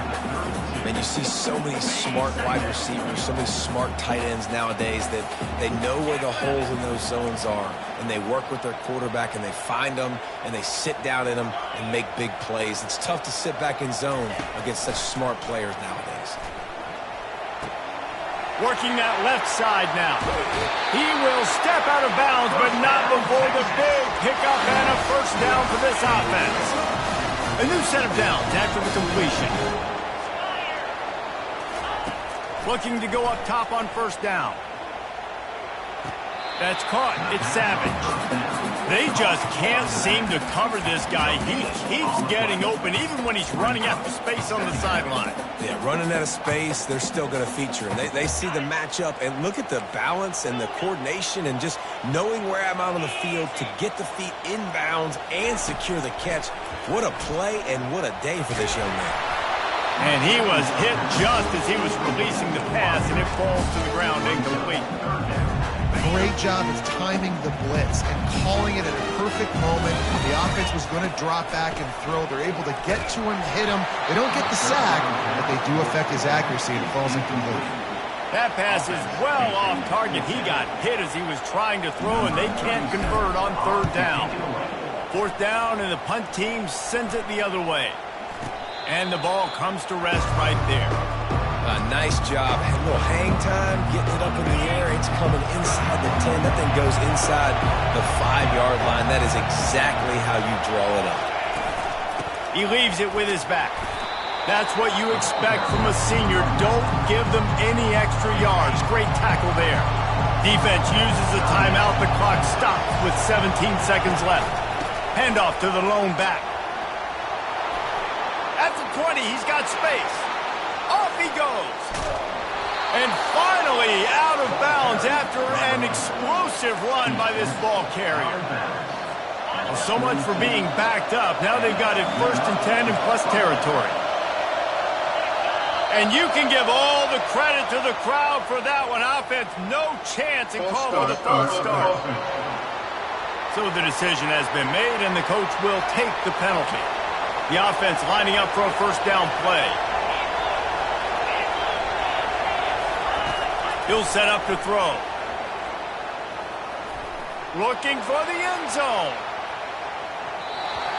And you see so many smart wide receivers, so many smart tight ends nowadays that they know where the holes in those zones are, and they work with their quarterback, and they find them, and they sit down in them and make big plays. It's tough to sit back in zone against such smart players nowadays. Working that left side now. He will step out of bounds, but not before the big pickup and a first down for this offense. A new set of downs after the completion. Looking to go up top on first down. That's caught. It's Savage. They just can't seem to cover this guy. He keeps getting open even when he's running out of space on the sideline. Yeah, running out of space, they're still going to feature him. They see the matchup, and look at the balance and the coordination and just knowing where I'm out on the field to get the feet inbounds and secure the catch. What a play and what a day for this young man. And he was hit just as he was releasing the pass, and it falls to the ground incomplete. Great job of timing the blitz and calling it at a perfect moment. The offense was going to drop back and throw. They're able to get to him, hit him. They don't get the sack, but they do affect his accuracy, and it falls incomplete. That pass is well off target. He got hit as he was trying to throw, and they can't convert on third down. Fourth down, and the punt team sends it the other way. And the ball comes to rest right there. Nice job. A little hang time, getting it up in the air. It's coming inside the 10. That thing goes inside the 5-yard line. That is exactly how you draw it up. He leaves it with his back. That's what you expect from a senior. Don't give them any extra yards. Great tackle there. Defense uses a timeout. The clock stops with 17 seconds left. Handoff to the lone back. At the 20, he's got space. Off he goes. And finally out of bounds after an explosive run by this ball carrier. Well, so much for being backed up. Now they've got it 1st and 10 and plus territory. And you can give all the credit to the crowd for that one. Offense, no chance and call for the false start. So the decision has been made, and the coach will take the penalty. The offense lining up for a first down play. He'll set up to throw. Looking for the end zone.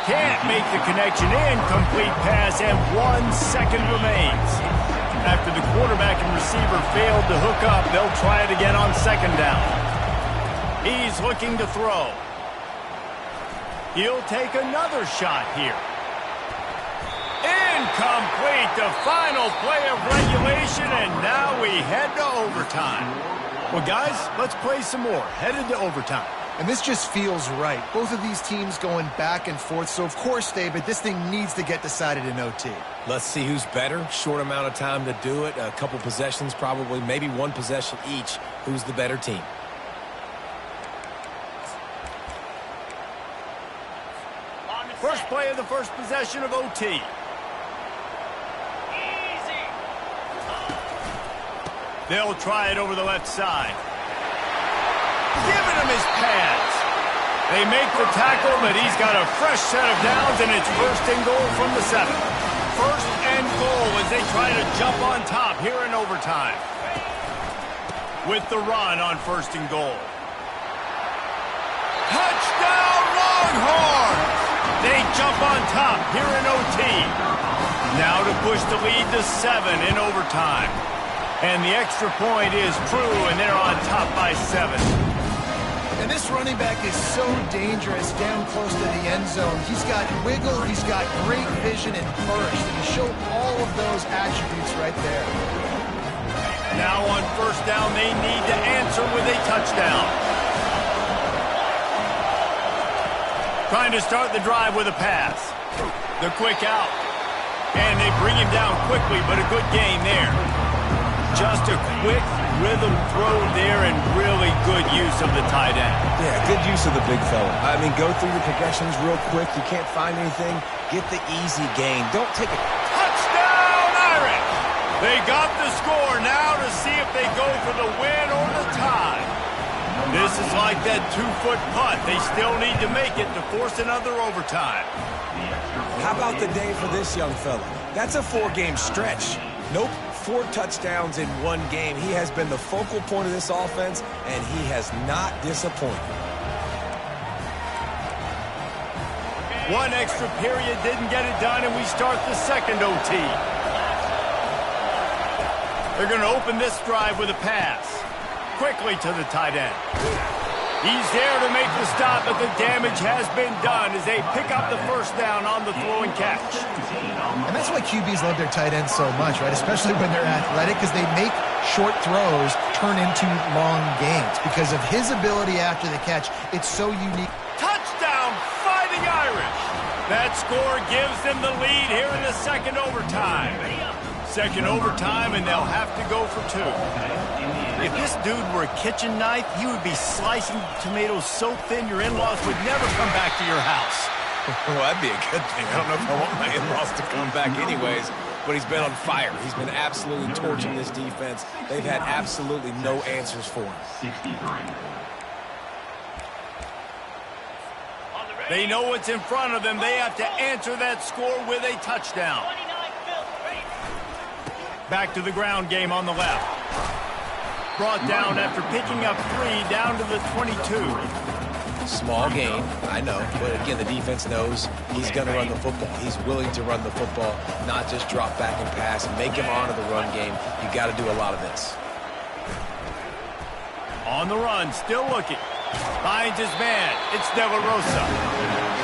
Can't make the connection. Incomplete pass, and 1 second remains. After the quarterback and receiver failed to hook up, they'll try it again on second down. He's looking to throw. He'll take another shot here. Incomplete, the final play of regulation, and now we head to overtime. Well, guys, let's play some more. Headed to overtime. And this just feels right. Both of these teams going back and forth, so of course, David, this thing needs to get decided in OT. Let's see who's better. Short amount of time to do it. A couple possessions probably, maybe one possession each. Who's the better team? First play of the first possession of OT. They'll try it over the left side. Giving him his pads. They make the tackle, but he's got a fresh set of downs, and it's 1st and goal from the 7. 1st and goal as they try to jump on top here in overtime. With the run on 1st and goal. Touchdown, Longhorns! They jump on top here in OT. Now to push the lead to 7 in overtime. And the extra point is true, and they're on top by 7. And this running back is so dangerous down close to the end zone. He's got wiggle, he's got great vision and burst, and he showed all of those attributes right there. Now on first down, they need to answer with a touchdown. Trying to start the drive with a pass. The quick out. And they bring him down quickly, but a good gain there. Just a quick rhythm throw there and really good use of the tight end. Yeah, good use of the big fella. I mean, go through your progressions real quick. You can't find anything. Get the easy gain. Don't take a... Touchdown, Irish! They got the score now to see if they go for the win or the tie. This is like that 2-foot putt. They still need to make it to force another overtime. How about the day for this young fella? That's a 4-game stretch. Nope, 4 touchdowns in 1 game. He has been the focal point of this offense, and he has not disappointed. One extra period didn't get it done, and we start the second OT. They're going to open this drive with a pass. Quickly to the tight end. He's there to make the stop, but the damage has been done as they pick up the first down on the throw and catch. And that's why QBs love their tight ends so much, right? Especially when they're athletic, because they make short throws turn into long gains. Because of his ability after the catch, it's so unique. Touchdown, Fighting Irish! That score gives them the lead here in the second overtime. Second overtime, and they'll have to go for 2. If this dude were a kitchen knife, he would be slicing tomatoes so thin your in-laws would never come back to your house. Well, that'd be a good thing. I don't know if I want my in-laws to come back anyways, but he's been on fire. He's been absolutely torching this defense. They've had absolutely no answers for him. They know what's in front of them. They have to answer that score with a touchdown. Back to the ground game on the left. Brought down after picking up 3 down to the 22. Small gain, I know, but again, the defense knows he's going to run the football. He's willing to run the football, not just drop back and pass and make him honor the run game. You got to do a lot of this. On the run, still looking. Finds his man. It's De La Rosa.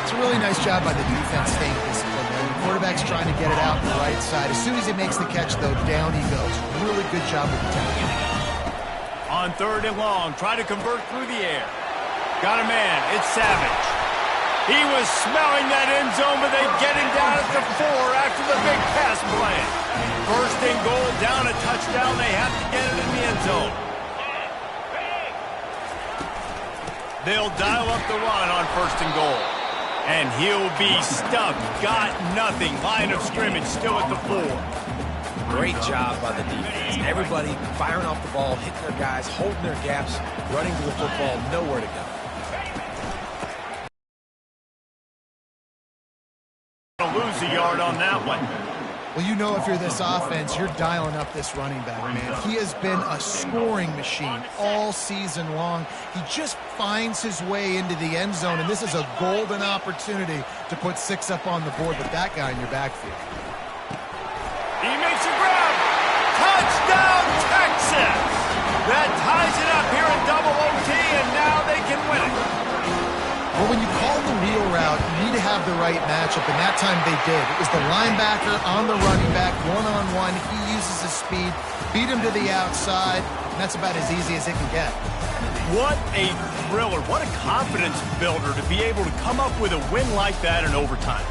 It's a really nice job by the defense staying disciplined. The quarterback's trying to get it out on the right side. As soon as he makes the catch, though, down he goes. Really good job with the tackle. On third and long, try to convert through the air. Got a man. It's Savage. He was smelling that end zone, but they get him down at the 4 after the big pass play. First and goal, down a touchdown. They have to get it in the end zone. They'll dial up the run on first and goal. And he'll be stuck. Got nothing. Line of scrimmage still at the 4. Great job by the defense. Everybody firing off the ball, hitting their guys, holding their gaps, running to the football, nowhere to go. Lose a yard on that one. Well, you know if you're this offense, you're dialing up this running back, man. He has been a scoring machine all season long. He just finds his way into the end zone, and this is a golden opportunity to put 6 up on the board with that guy in your backfield. He makes a grab. Touchdown, Texas! That ties it up here in double OT, and now they can win it. Well, when you call the wheel route, you need to have the right matchup, and that time they did. It was the linebacker on the running back, one-on-one. He uses his speed, beat him to the outside, and that's about as easy as it can get. What a thriller. What a confidence builder to be able to come up with a win like that in overtime.